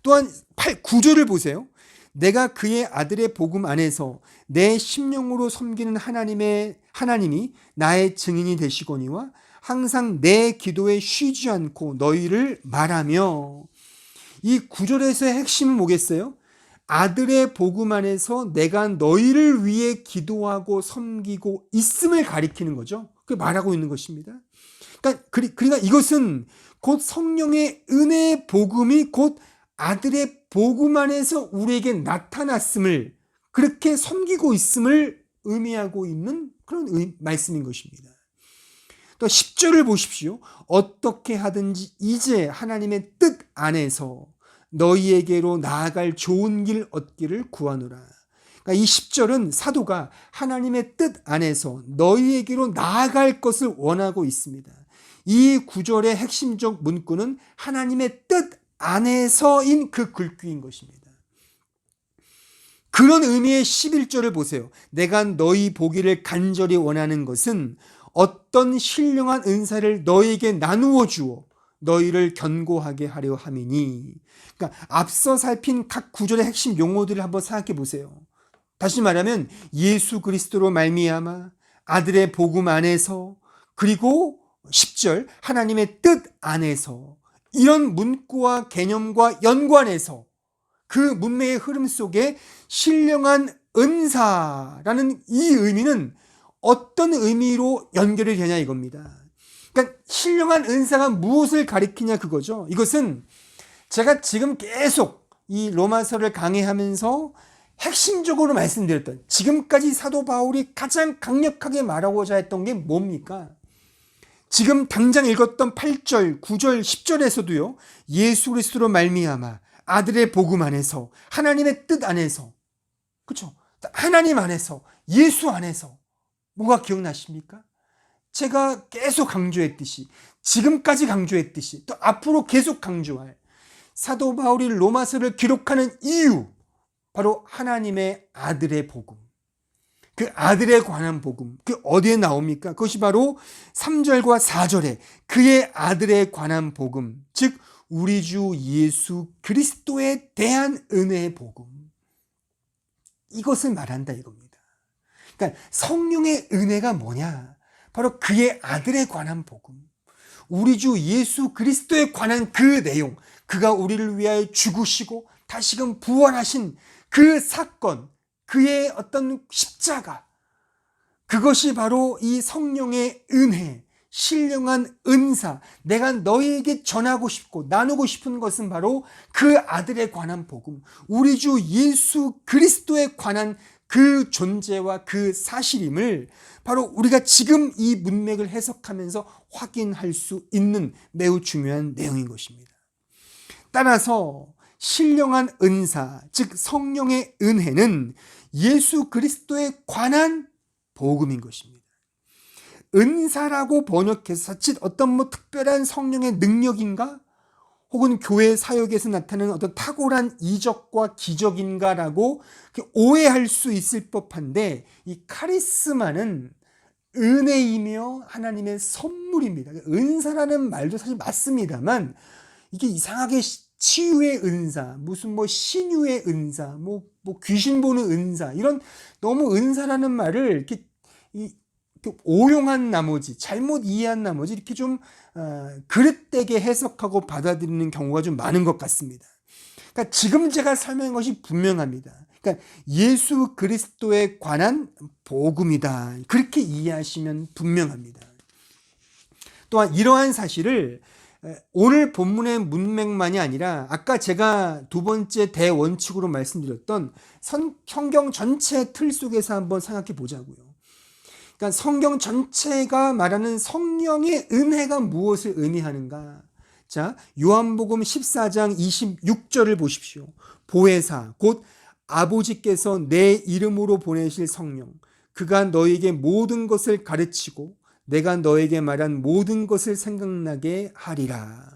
또한 9절을 보세요. 내가 그의 아들의 복음 안에서 내 심령으로 섬기는 하나님이 나의 증인이 되시거니와 항상 내 기도에 쉬지 않고 너희를 말하며. 이 9절에서의 핵심은 뭐겠어요? 아들의 복음 안에서 내가 너희를 위해 기도하고 섬기고 있음을 가리키는 거죠. 그게 말하고 있는 것입니다. 그러니까 이것은 곧 성령의 은혜의 복음이 곧 아들의 복음 안에서 우리에게 나타났음을, 그렇게 섬기고 있음을 의미하고 있는 그런 말씀인 것입니다. 또 10절을 보십시오. 어떻게 하든지 이제 하나님의 뜻 안에서 너희에게로 나아갈 좋은 길 얻기를 구하노라. 그러니까 이 10절은 사도가 하나님의 뜻 안에서 너희에게로 나아갈 것을 원하고 있습니다. 이 구절의 핵심적 문구는 하나님의 뜻 안에서인 그 글귀인 것입니다. 그런 의미의 11절을 보세요. 내가 너희 보기를 간절히 원하는 것은 어떤 신령한 은사를 너희에게 나누어 주어 너희를 견고하게 하려 함이니. 그러니까 앞서 살핀 각 구절의 핵심 용어들을 한번 생각해 보세요. 다시 말하면 예수 그리스도로 말미암아 아들의 복음 안에서, 그리고 10절 하나님의 뜻 안에서, 이런 문구와 개념과 연관해서 그 문맥의 흐름 속에 신령한 은사라는 이 의미는 어떤 의미로 연결이 되냐 이겁니다. 그러니까 신령한 은사가 무엇을 가리키냐 그거죠. 이것은 제가 지금 계속 이 로마서를 강의하면서 핵심적으로 말씀드렸던, 지금까지 사도 바울이 가장 강력하게 말하고자 했던 게 뭡니까? 지금 당장 읽었던 8절, 9절, 10절에서도요. 예수 그리스도로 말미암아 아들의 복음 안에서, 하나님의 뜻 안에서, 그렇죠? 하나님 안에서, 예수 안에서. 뭐가 기억나십니까? 제가 계속 강조했듯이, 지금까지 강조했듯이, 또 앞으로 계속 강조할 사도 바울이 로마서를 기록하는 이유, 바로 하나님의 아들의 복음, 그 아들에 관한 복음, 그 어디에 나옵니까? 그것이 바로 3절과 4절에 그의 아들에 관한 복음, 즉 우리 주 예수 그리스도에 대한 은혜의 복음, 이것을 말한다 이겁니다. 그러니까 성령의 은혜가 뭐냐? 바로 그의 아들에 관한 복음, 우리 주 예수 그리스도에 관한 그 내용, 그가 우리를 위하여 죽으시고 다시금 부활하신 그 사건, 그의 어떤 십자가, 그것이 바로 이 성령의 은혜, 신령한 은사, 내가 너희에게 전하고 싶고 나누고 싶은 것은 바로 그 아들에 관한 복음, 우리 주 예수 그리스도에 관한 그 존재와 그 사실임을 바로 우리가 지금 이 문맥을 해석하면서 확인할 수 있는 매우 중요한 내용인 것입니다. 따라서 신령한 은사, 즉 성령의 은혜는 예수 그리스도에 관한 복음인 것입니다. 은사라고 번역해서 자칫 어떤 특별한 성령의 능력인가? 혹은 교회 사역에서 나타나는 어떤 탁월한 이적과 기적인가라고 오해할 수 있을 법한데, 이 카리스마는 은혜이며 하나님의 선물입니다. 은사라는 말도 사실 맞습니다만, 이게 이상하게 치유의 은사, 무슨 신유의 은사, 귀신 보는 은사, 이런 너무 은사라는 말을 이렇게 오용한 나머지, 잘못 이해한 나머지 이렇게 좀 그릇되게 해석하고 받아들이는 경우가 좀 많은 것 같습니다. 그러니까 지금 제가 설명한 것이 분명합니다. 그러니까 예수 그리스도에 관한 복음이다. 그렇게 이해하시면 분명합니다. 또한 이러한 사실을 오늘 본문의 문맥만이 아니라 아까 제가 두 번째 대원칙으로 말씀드렸던 성경 전체 틀 속에서 한번 생각해 보자고요. 그러니까 성경 전체가 말하는 성령의 은혜가 무엇을 의미하는가? 자, 요한복음 14장 26절을 보십시오. 보혜사 곧 아버지께서 내 이름으로 보내실 성령, 그가 너에게 모든 것을 가르치고 내가 너에게 말한 모든 것을 생각나게 하리라.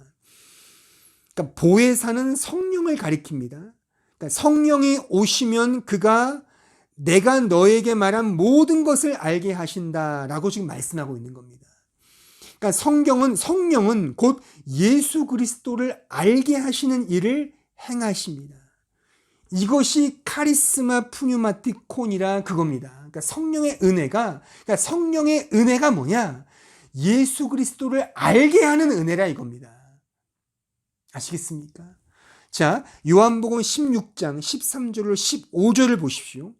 그러니까 보혜사는 성령을 가리킵니다. 그러니까 성령이 오시면 그가 내가 너에게 말한 모든 것을 알게 하신다라고 지금 말씀하고 있는 겁니다. 그러니까 성령은 곧 예수 그리스도를 알게 하시는 일을 행하십니다. 이것이 카리스마 푸뉴마티콘이라 그겁니다. 그러니까 성령의 은혜가 뭐냐? 예수 그리스도를 알게 하는 은혜라 이겁니다. 아시겠습니까? 자, 요한복음 16장 13절로 15절을 보십시오.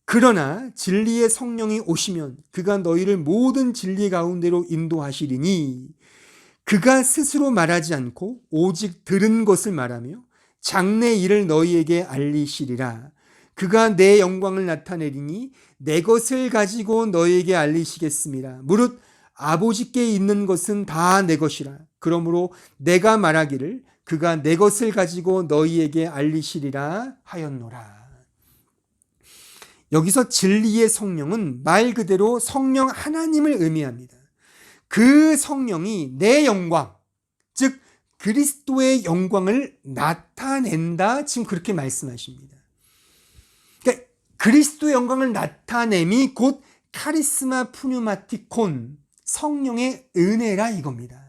그러나 진리의 성령이 오시면 그가 너희를 모든 진리 가운데로 인도하시리니 그가 스스로 말하지 않고 오직 들은 것을 말하며 장래 일을 너희에게 알리시리라. 그가 내 영광을 나타내리니 내 것을 가지고 너희에게 알리시겠습니다. 무릇 아버지께 있는 것은 다 내 것이라. 그러므로 내가 말하기를 그가 내 것을 가지고 너희에게 알리시리라 하였노라. 여기서 진리의 성령은 말 그대로 성령 하나님을 의미합니다. 그 성령이 내 영광, 즉 그리스도의 영광을 나타낸다. 지금 그렇게 말씀하십니다. 그러니까 그리스도의 영광을 나타냄이 곧 카리스마 푸뉴마티콘, 성령의 은혜라 이겁니다.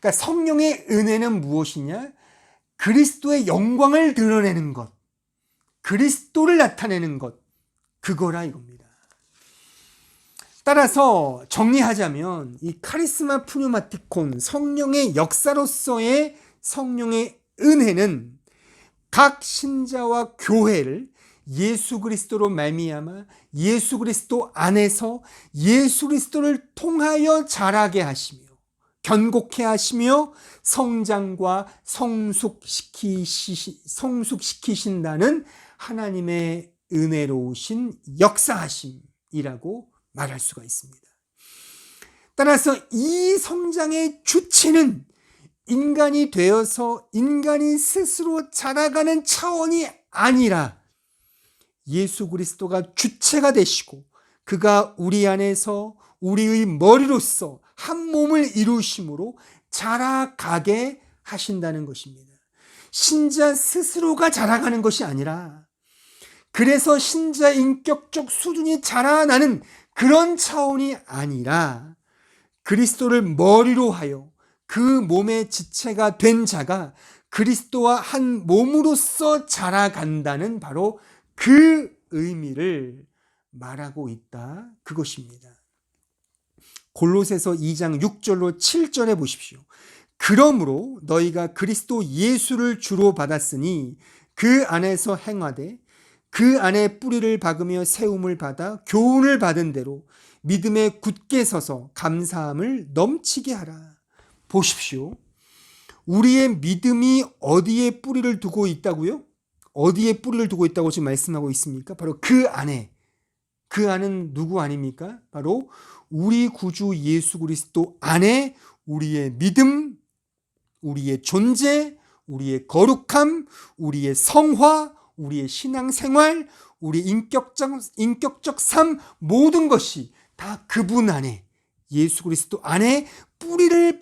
그러니까 성령의 은혜는 무엇이냐? 그리스도의 영광을 드러내는 것, 그리스도를 나타내는 것, 그거라 이겁니다. 따라서 정리하자면 이 카리스마 푸뉴마티콘, 성령의 역사로서의 성령의 은혜는 각 신자와 교회를 예수 그리스도로 말미암아 예수 그리스도 안에서 예수 그리스도를 통하여 자라게 하시며 견고케 하시며 성장과 성숙시키신다는 하나님의 은혜로우신 역사하심이라고 말할 수가 있습니다. 따라서 이 성장의 주체는 인간이 되어서 인간이 스스로 자라가는 차원이 아니라 예수 그리스도가 주체가 되시고 그가 우리 안에서 우리의 머리로서 한 몸을 이루심으로 자라가게 하신다는 것입니다. 신자 스스로가 자라가는 것이 아니라 그래서 신자 인격적 수준이 자라나는 그런 차원이 아니라 그리스도를 머리로 하여 그 몸의 지체가 된 자가 그리스도와 한 몸으로서 자라간다는 바로 그 의미를 말하고 있다. 그것입니다. 골로새서 2장 6절로 7절에 보십시오. 그러므로 너희가 그리스도 예수를 주로 받았으니 그 안에서 행하되 그 안에 뿌리를 박으며 세움을 받아 교훈을 받은 대로 믿음에 굳게 서서 감사함을 넘치게 하라. 보십시오. 우리의 믿음이 어디에 뿌리를 두고 있다고요? 어디에 뿌리를 두고 있다고 지금 말씀하고 있습니까? 바로 그 안에. 그 안은 누구 아닙니까? 바로 우리 구주 예수 그리스도 안에 우리의 믿음, 우리의 존재, 우리의 거룩함, 우리의 성화, 우리의 신앙생활, 우리 인격적 삶 모든 것이 다 그분 안에 예수 그리스도 안에 뿌리를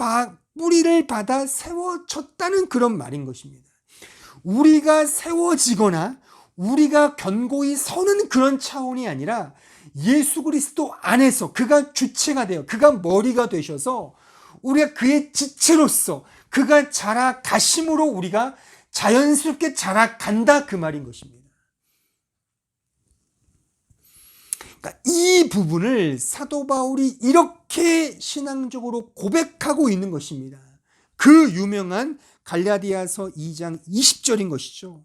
받아 세워졌다는 그런 말인 것입니다. 우리가 세워지거나 우리가 견고히 서는 그런 차원이 아니라 예수 그리스도 안에서 그가 주체가 되어 그가 머리가 되셔서 우리가 그의 지체로서 그가 자라가심으로 우리가 자연스럽게 자라간다 그 말인 것입니다. 그러니까 이 부분을 사도 바울이 이렇게 신앙적으로 고백하고 있는 것입니다. 그 유명한 갈라디아서 2장 20절인 것이죠.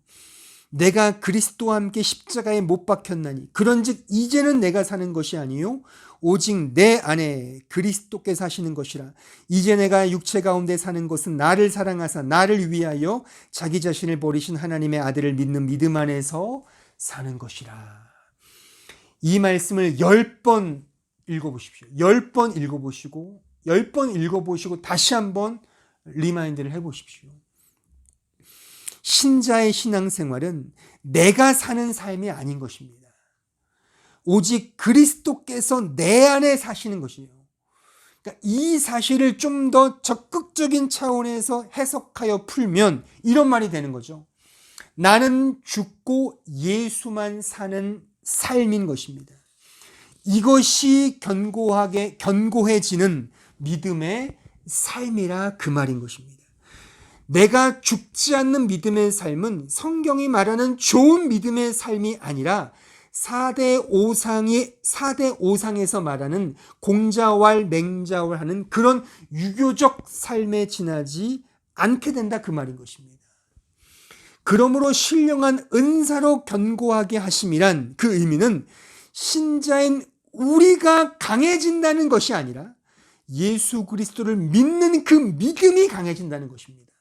내가 그리스도와 함께 십자가에 못 박혔나니 그런즉 이제는 내가 사는 것이 아니요 오직 내 안에 그리스도께서 사시는 것이라. 이제 내가 육체 가운데 사는 것은 나를 사랑하사 나를 위하여 자기 자신을 버리신 하나님의 아들을 믿는 믿음 안에서 사는 것이라. 이 말씀을 10번 읽어보십시오. 10번 읽어보시고 10번 읽어보시고 다시 한번 리마인드를 해보십시오. 신자의 신앙생활은 내가 사는 삶이 아닌 것입니다. 오직 그리스도께서 내 안에 사시는 것이에요. 그러니까 이 사실을 좀 더 적극적인 차원에서 해석하여 풀면 이런 말이 되는 거죠. 나는 죽고 예수만 사는 삶인 것입니다. 이것이 견고해지는 믿음의 삶이라 그 말인 것입니다. 내가 죽지 않는 믿음의 삶은 성경이 말하는 좋은 믿음의 삶이 아니라 4대 오상에서 말하는 공자왈 맹자왈 하는 그런 유교적 삶에 지나지 않게 된다 그 말인 것입니다. 그러므로 신령한 은사로 견고하게 하심이란 그 의미는 신자인 우리가 강해진다는 것이 아니라 예수 그리스도를 믿는 그 믿음이 강해진다는 것입니다.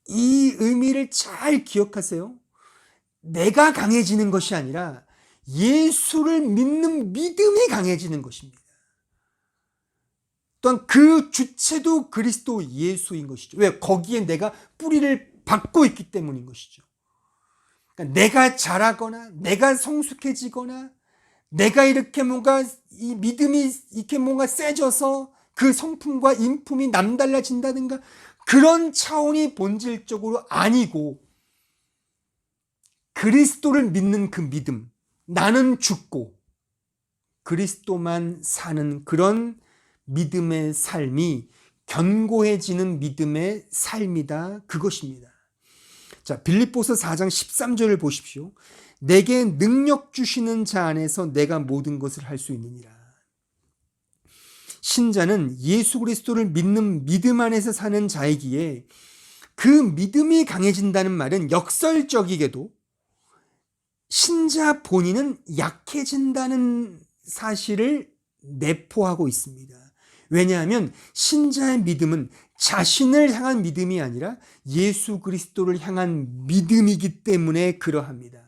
이 의미를 잘 기억하세요. 내가 강해지는 것이 아니라 예수를 믿는 믿음이 강해지는 것입니다. 또한 그 주체도 그리스도 예수인 것이죠. 왜? 거기에 내가 뿌리를 받고 있기 때문인 것이죠. 그러니까 내가 잘하거나 내가 성숙해지거나 내가 이렇게 뭔가 이 믿음이 이렇게 뭔가 세져서 그 성품과 인품이 남달라진다든가 그런 차원이 본질적으로 아니고 그리스도를 믿는 그 믿음, 나는 죽고 그리스도만 사는 그런 믿음의 삶이 견고해지는 믿음의 삶이다 그것입니다. 자, 빌립보서 4장 13절을 보십시오. 내게 능력 주시는 자 안에서 내가 모든 것을 할 수 있느니라. 신자는 예수 그리스도를 믿는 믿음 안에서 사는 자이기에 그 믿음이 강해진다는 말은 역설적이게도 신자 본인은 약해진다는 사실을 내포하고 있습니다. 왜냐하면 신자의 믿음은 자신을 향한 믿음이 아니라 예수 그리스도를 향한 믿음이기 때문에 그러합니다.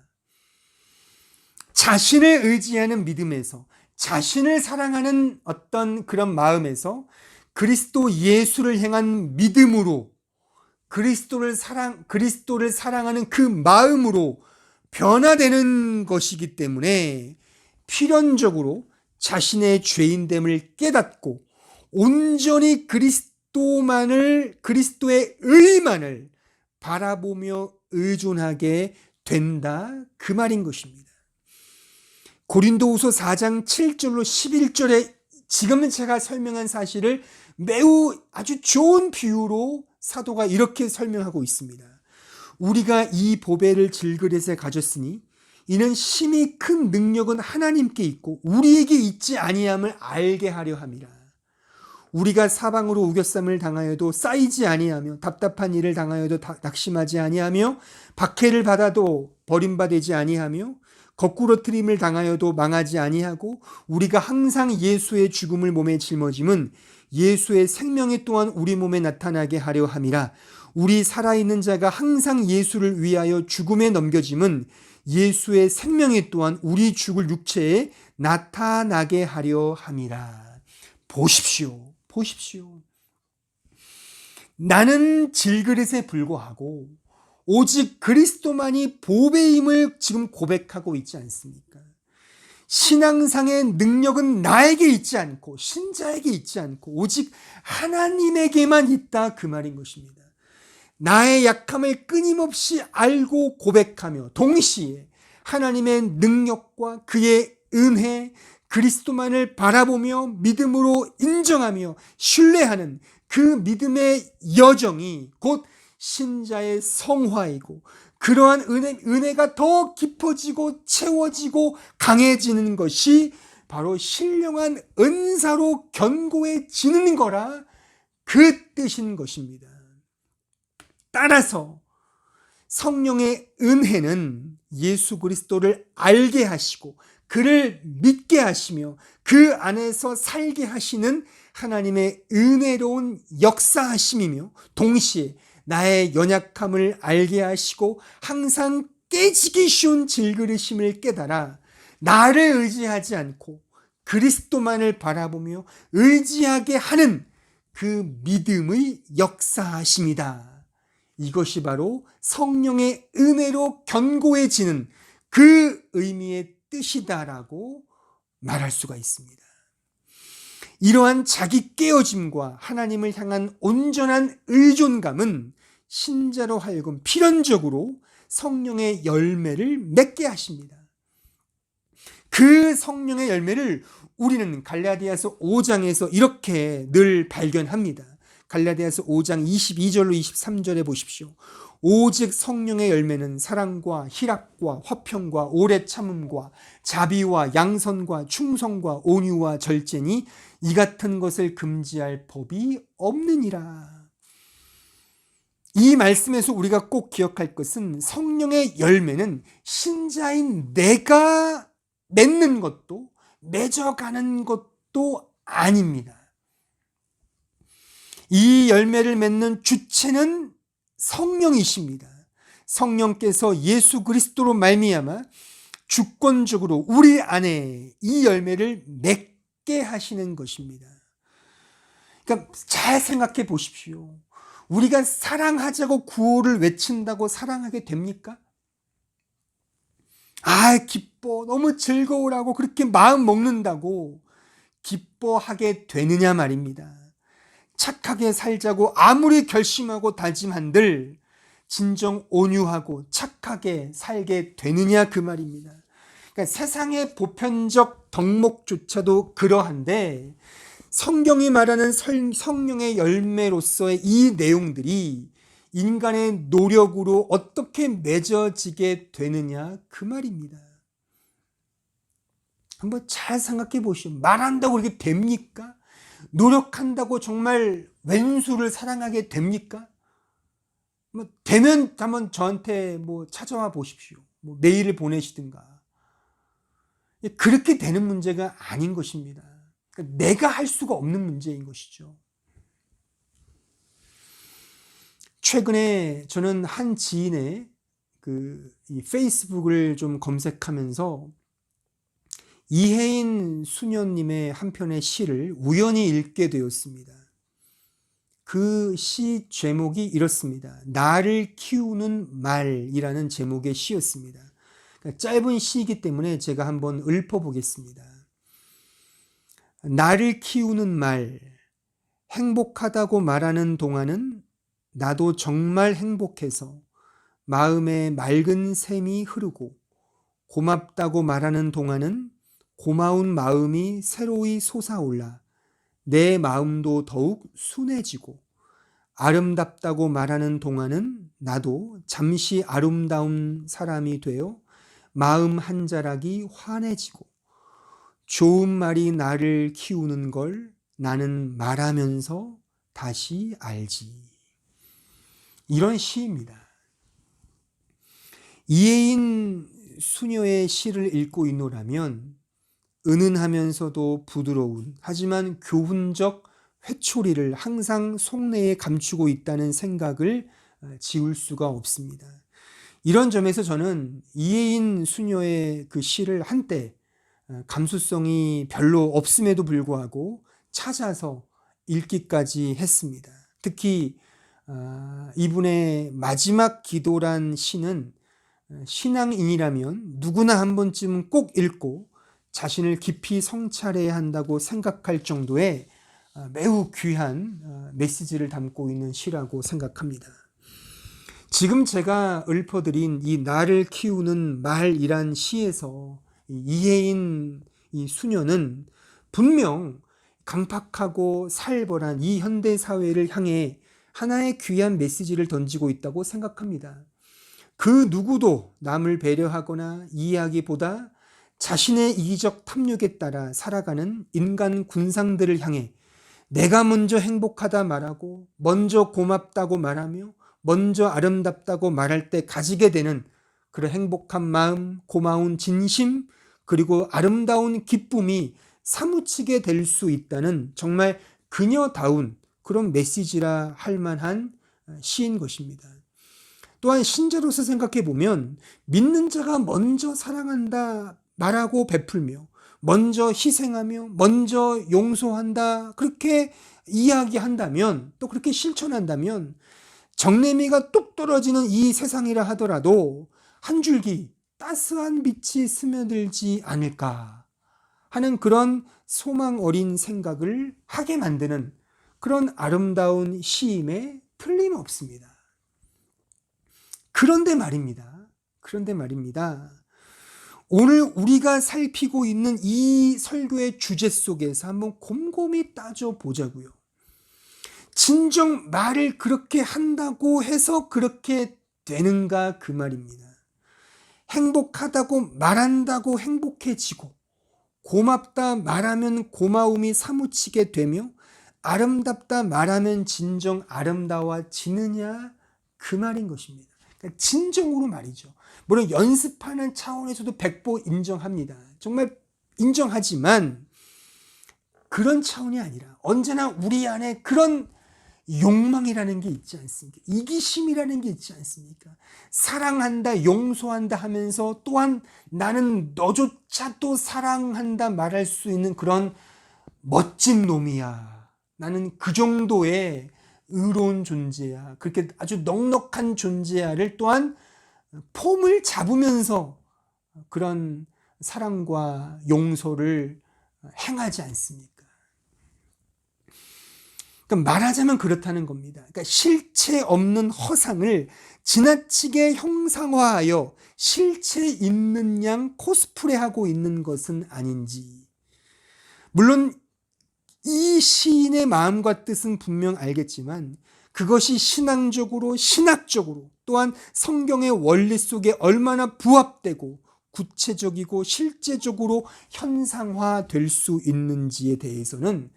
자신을 의지하는 믿음에서 자신을 사랑하는 어떤 그런 마음에서 그리스도 예수를 향한 믿음으로 그리스도를 사랑하는 그 마음으로 변화되는 것이기 때문에 필연적으로 자신의 죄인됨을 깨닫고 온전히 그리스도의 의만을 바라보며 의존하게 된다 그 말인 것입니다. 고린도후서 4장 7절로 11절에 지금 제가 설명한 사실을 매우 아주 좋은 비유로 사도가 이렇게 설명하고 있습니다. 우리가 이 보배를 질그릇에 가졌으니 이는 심히 큰 능력은 하나님께 있고 우리에게 있지 아니함을 알게 하려 함이라. 우리가 사방으로 우겨쌈을 당하여도 쌓이지 아니하며 답답한 일을 당하여도 낙심하지 아니하며 박해를 받아도 버림받지 아니하며 거꾸로 트림을 당하여도 망하지 아니하고 우리가 항상 예수의 죽음을 몸에 짊어짐은 예수의 생명이 또한 우리 몸에 나타나게 하려 함이라. 우리 살아있는 자가 항상 예수를 위하여 죽음에 넘겨짐은 예수의 생명이 또한 우리 죽을 육체에 나타나게 하려 함이라. 보십시오. 나는 질그릇에 불과하고 오직 그리스도만이 보배임을 지금 고백하고 있지 않습니까? 신앙상의 능력은 나에게 있지 않고 신자에게 있지 않고 오직 하나님에게만 있다 그 말인 것입니다. 나의 약함을 끊임없이 알고 고백하며 동시에 하나님의 능력과 그의 은혜, 그리스도만을 바라보며 믿음으로 인정하며 신뢰하는 그 믿음의 여정이 곧 신자의 성화이고 그러한 은혜가 더 깊어지고 채워지고 강해지는 것이 바로 신령한 은사로 견고해지는 거라 그 뜻인 것입니다. 따라서 성령의 은혜는 예수 그리스도를 알게 하시고 그를 믿게 하시며 그 안에서 살게 하시는 하나님의 은혜로운 역사하심이며 동시에 나의 연약함을 알게 하시고 항상 깨지기 쉬운 질그릇임을 깨달아 나를 의지하지 않고 그리스도만을 바라보며 의지하게 하는 그 믿음의 역사하심이다. 이것이 바로 성령의 은혜로 견고해지는 그 의미의 뜻이다라고 말할 수가 있습니다. 이러한 자기 깨어짐과 하나님을 향한 온전한 의존감은 신자로 하여금 필연적으로 성령의 열매를 맺게 하십니다. 그 성령의 열매를 우리는 갈라디아서 5장에서 이렇게 늘 발견합니다. 갈라디아서 5장 22절로 23절에 보십시오. 오직 성령의 열매는 사랑과 희락과 화평과 오래 참음과 자비와 양선과 충성과 온유와 절제니 이 같은 것을 금지할 법이 없느니라. 이 말씀에서 우리가 꼭 기억할 것은 성령의 열매는 신자인 내가 맺는 것도 맺어가는 것도 아닙니다. 이 열매를 맺는 주체는 성령이십니다. 성령께서 예수 그리스도로 말미암아 주권적으로 우리 안에 이 열매를 맺게 하시는 것입니다. 그러니까 잘 생각해 보십시오. 우리가 사랑하자고 구호를 외친다고 사랑하게 됩니까? 기뻐, 너무 즐거우라고 그렇게 마음 먹는다고 기뻐하게 되느냐 말입니다. 착하게 살자고 아무리 결심하고 다짐한들 진정 온유하고 착하게 살게 되느냐 그 말입니다. 그러니까 세상의 보편적 덕목조차도 그러한데 성경이 말하는 성령의 열매로서의 이 내용들이 인간의 노력으로 어떻게 맺어지게 되느냐 그 말입니다. 한번 잘 생각해 보시오. 말한다고 그렇게 됩니까? 노력한다고 정말 왼수를 사랑하게 됩니까? 되면 한번 저한테 찾아와 보십시오. 메일을 보내시든가. 그렇게 되는 문제가 아닌 것입니다. 그러니까 내가 할 수가 없는 문제인 것이죠. 최근에 저는 한 지인의 이 페이스북을 좀 검색하면서 이혜인 수녀님의 한 편의 시를 우연히 읽게 되었습니다. 그 시 제목이 이렇습니다. 나를 키우는 말이라는 제목의 시였습니다. 그러니까 짧은 시이기 때문에 제가 한번 읊어보겠습니다. 나를 키우는 말, 행복하다고 말하는 동안은 나도 정말 행복해서 마음에 맑은 샘이 흐르고 고맙다고 말하는 동안은 고마운 마음이 새로이 솟아올라 내 마음도 더욱 순해지고 아름답다고 말하는 동안은 나도 잠시 아름다운 사람이 되어 마음 한 자락이 환해지고 좋은 말이 나를 키우는 걸 나는 말하면서 다시 알지. 이런 시입니다. 이혜인 수녀의 시를 읽고 있노라면 은은하면서도 부드러운 하지만 교훈적 회초리를 항상 속내에 감추고 있다는 생각을 지울 수가 없습니다. 이런 점에서 저는 이혜인 수녀의 그 시를 한때 감수성이 별로 없음에도 불구하고 찾아서 읽기까지 했습니다. 특히 이분의 마지막 기도란 시는 신앙인이라면 누구나 한 번쯤은 꼭 읽고 자신을 깊이 성찰해야 한다고 생각할 정도의 매우 귀한 메시지를 담고 있는 시라고 생각합니다. 지금 제가 읊어드린 이 나를 키우는 말이란 시에서 이혜인 이 수녀는 분명 강팍하고 살벌한 이 현대 사회를 향해 하나의 귀한 메시지를 던지고 있다고 생각합니다. 그 누구도 남을 배려하거나 이해하기보다 자신의 이기적 탐욕에 따라 살아가는 인간 군상들을 향해 내가 먼저 행복하다 말하고 먼저 고맙다고 말하며 먼저 아름답다고 말할 때 가지게 되는 그런 행복한 마음, 고마운 진심, 그리고 아름다운 기쁨이 사무치게 될 수 있다는 정말 그녀다운 그런 메시지라 할 만한 시인 것입니다. 또한 신자로서 생각해 보면 믿는 자가 먼저 사랑한다 말하고 베풀며 먼저 희생하며 먼저 용서한다 그렇게 이야기한다면, 또 그렇게 실천한다면 정내미가 뚝 떨어지는 이 세상이라 하더라도 한 줄기 따스한 빛이 스며들지 않을까 하는 그런 소망 어린 생각을 하게 만드는 그런 아름다운 시임에 틀림없습니다. 그런데 말입니다. 오늘 우리가 살피고 있는 이 설교의 주제 속에서 한번 곰곰이 따져보자고요. 진정 말을 그렇게 한다고 해서 그렇게 되는가 그 말입니다. 행복하다고 말한다고 행복해지고 고맙다 말하면 고마움이 사무치게 되며 아름답다 말하면 진정 아름다워지느냐 그 말인 것입니다. 그러니까 진정으로 말이죠. 물론 연습하는 차원에서도 백보 인정합니다. 정말 인정하지만 그런 차원이 아니라 언제나 우리 안에 그런 욕망이라는 게 있지 않습니까? 이기심이라는 게 있지 않습니까? 사랑한다, 용서한다 하면서 또한 나는 너조차도 사랑한다 말할 수 있는 그런 멋진 놈이야. 나는 그 정도의 의로운 존재야. 그렇게 아주 넉넉한 존재야를 또한 폼을 잡으면서 그런 사랑과 용서를 행하지 않습니까? 그러니까 말하자면 그렇다는 겁니다. 그러니까 실체 없는 허상을 지나치게 형상화하여 실체 있는 양 코스프레하고 있는 것은 아닌지. 물론 이 시인의 마음과 뜻은 분명 알겠지만 그것이 신앙적으로 신학적으로 또한 성경의 원리 속에 얼마나 부합되고 구체적이고 실제적으로 현상화될 수 있는지에 대해서는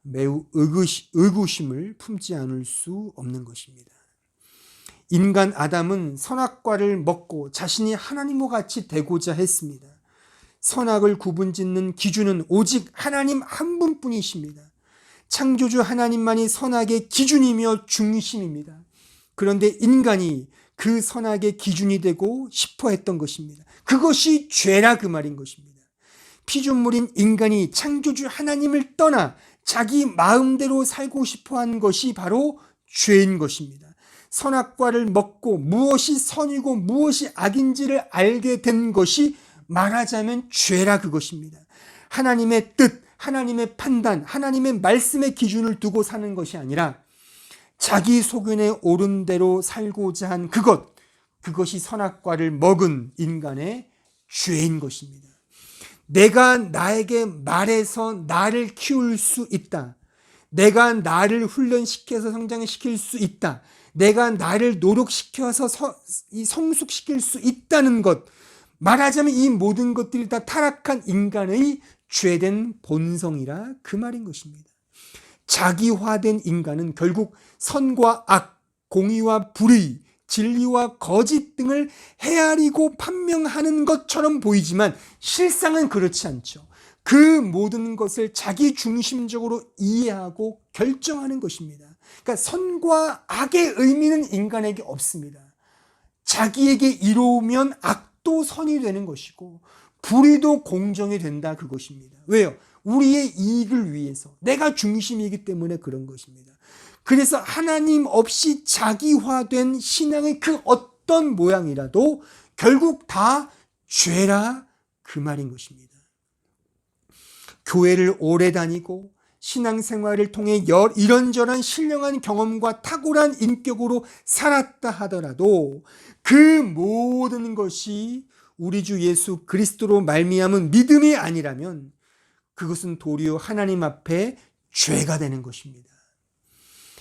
매우 의구심을 품지 않을 수 없는 것입니다. 인간 아담은 선악과를 먹고 자신이 하나님과 같이 되고자 했습니다. 선악을 구분짓는 기준은 오직 하나님 한 분뿐이십니다. 창조주 하나님만이 선악의 기준이며 중심입니다. 그런데 인간이 그 선악의 기준이 되고 싶어 했던 것입니다. 그것이 죄라 그 말인 것입니다. 피조물인 인간이 창조주 하나님을 떠나 자기 마음대로 살고 싶어 한 것이 바로 죄인 것입니다. 선악과를 먹고 무엇이 선이고 무엇이 악인지를 알게 된 것이 말하자면 죄라 그것입니다. 하나님의 뜻, 하나님의 판단, 하나님의 말씀의 기준을 두고 사는 것이 아니라 자기 소견에 옳은 대로 살고자 한 그것이 선악과를 먹은 인간의 죄인 것입니다. 내가 나에게 말해서 나를 키울 수 있다. 내가 나를 훈련시켜서 성장시킬 수 있다. 내가 나를 노력시켜서 성숙시킬 수 있다는 것. 말하자면 이 모든 것들이 다 타락한 인간의 죄된 본성이라 그 말인 것입니다. 자기화된 인간은 결국 선과 악, 공의와 불의, 진리와 거짓 등을 헤아리고 판명하는 것처럼 보이지만 실상은 그렇지 않죠. 그 모든 것을 자기 중심적으로 이해하고 결정하는 것입니다. 그러니까 선과 악의 의미는 인간에게 없습니다. 자기에게 이로우면 악도 선이 되는 것이고 불의도 공정이 된다 그것입니다. 왜요? 우리의 이익을 위해서 내가 중심이기 때문에 그런 것입니다. 그래서 하나님 없이 자기화된 신앙의 그 어떤 모양이라도 결국 다 죄라 그 말인 것입니다. 교회를 오래 다니고 신앙생활을 통해 이런저런 신령한 경험과 탁월한 인격으로 살았다 하더라도 그 모든 것이 우리 주 예수 그리스도로 말미암은 믿음이 아니라면 그것은 도리어 하나님 앞에 죄가 되는 것입니다.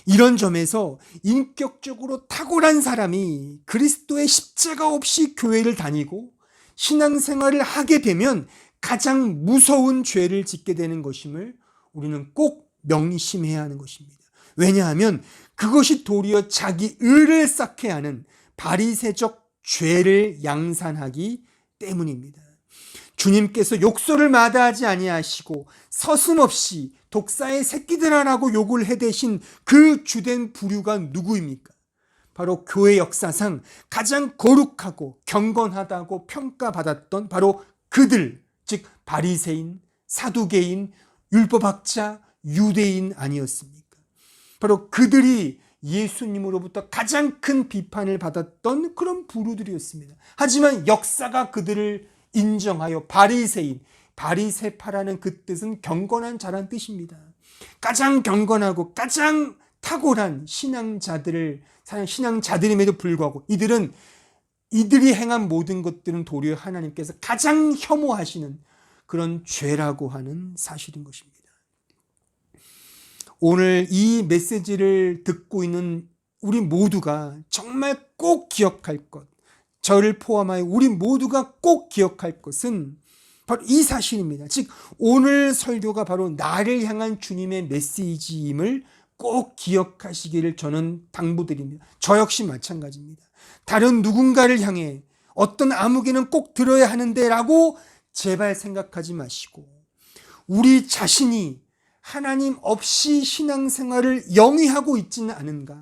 이런 점에서 인격적으로 탁월한 사람이 그리스도의 십자가 없이 교회를 다니고 신앙생활을 하게 되면 가장 무서운 죄를 짓게 되는 것임을 우리는 꼭 명심해야 하는 것입니다. 왜냐하면 그것이 도리어 자기 의를 쌓게 하는 바리새적 죄를 양산하기 때문입니다. 주님께서 욕설을 마다하지 아니하시고 서슴없이 독사의 새끼들아라고 욕을 해대신 그 주된 부류가 누구입니까? 바로 교회 역사상 가장 거룩하고 경건하다고 평가받았던 바로 그들, 즉 바리새인, 사두개인, 율법학자, 유대인 아니었습니까? 바로 그들이 예수님으로부터 가장 큰 비판을 받았던 그런 부류들이었습니다. 하지만 역사가 그들을 인정하여 바리새인, 바리새파라는 그 뜻은 경건한 자란 뜻입니다. 가장 경건하고 가장 탁월한 신앙자들임에도 불구하고 이들이 행한 모든 것들은 도리어 하나님께서 가장 혐오하시는 그런 죄라고 하는 사실인 것입니다. 오늘 이 메시지를 듣고 있는 우리 모두가 정말 꼭 기억할 것, 저를 포함하여 우리 모두가 꼭 기억할 것은 바로 이 사실입니다. 즉 오늘 설교가 바로 나를 향한 주님의 메시지임을 꼭 기억하시기를 저는 당부드립니다. 저 역시 마찬가지입니다. 다른 누군가를 향해 어떤 아무개는 꼭 들어야 하는데 라고 제발 생각하지 마시고 우리 자신이 하나님 없이 신앙생활을 영위하고 있지는 않은가?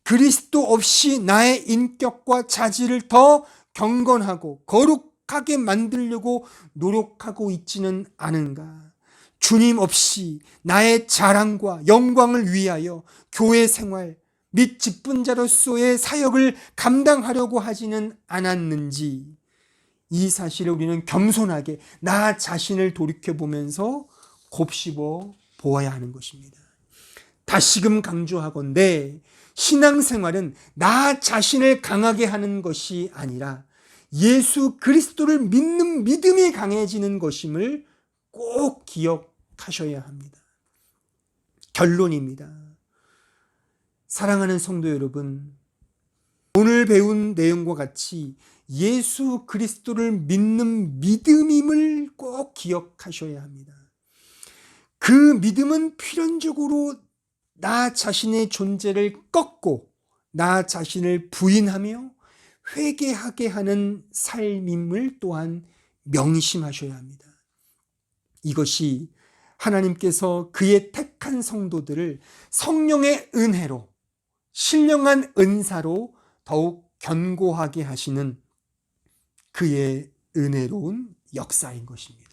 그리스도 없이 나의 인격과 자질을 더 경건하고 거룩하게 만들려고 노력하고 있지는 않은가? 주님 없이 나의 자랑과 영광을 위하여 교회 생활 및 직분자로서의 사역을 감당하려고 하지는 않았는지 이 사실을 우리는 겸손하게 나 자신을 돌이켜보면서 곱씹어 보아야 하는 것입니다. 다시금 강조하건대 신앙생활은 나 자신을 강하게 하는 것이 아니라 예수 그리스도를 믿는 믿음이 강해지는 것임을 꼭 기억하셔야 합니다. 결론입니다. 사랑하는 성도 여러분, 오늘 배운 내용과 같이 예수 그리스도를 믿는 믿음임을 꼭 기억하셔야 합니다. 그 믿음은 필연적으로 나 자신의 존재를 꺾고 나 자신을 부인하며 회개하게 하는 삶임을 또한 명심하셔야 합니다. 이것이 하나님께서 그의 택한 성도들을 성령의 은혜로 신령한 은사로 더욱 견고하게 하시는 그의 은혜로운 역사인 것입니다.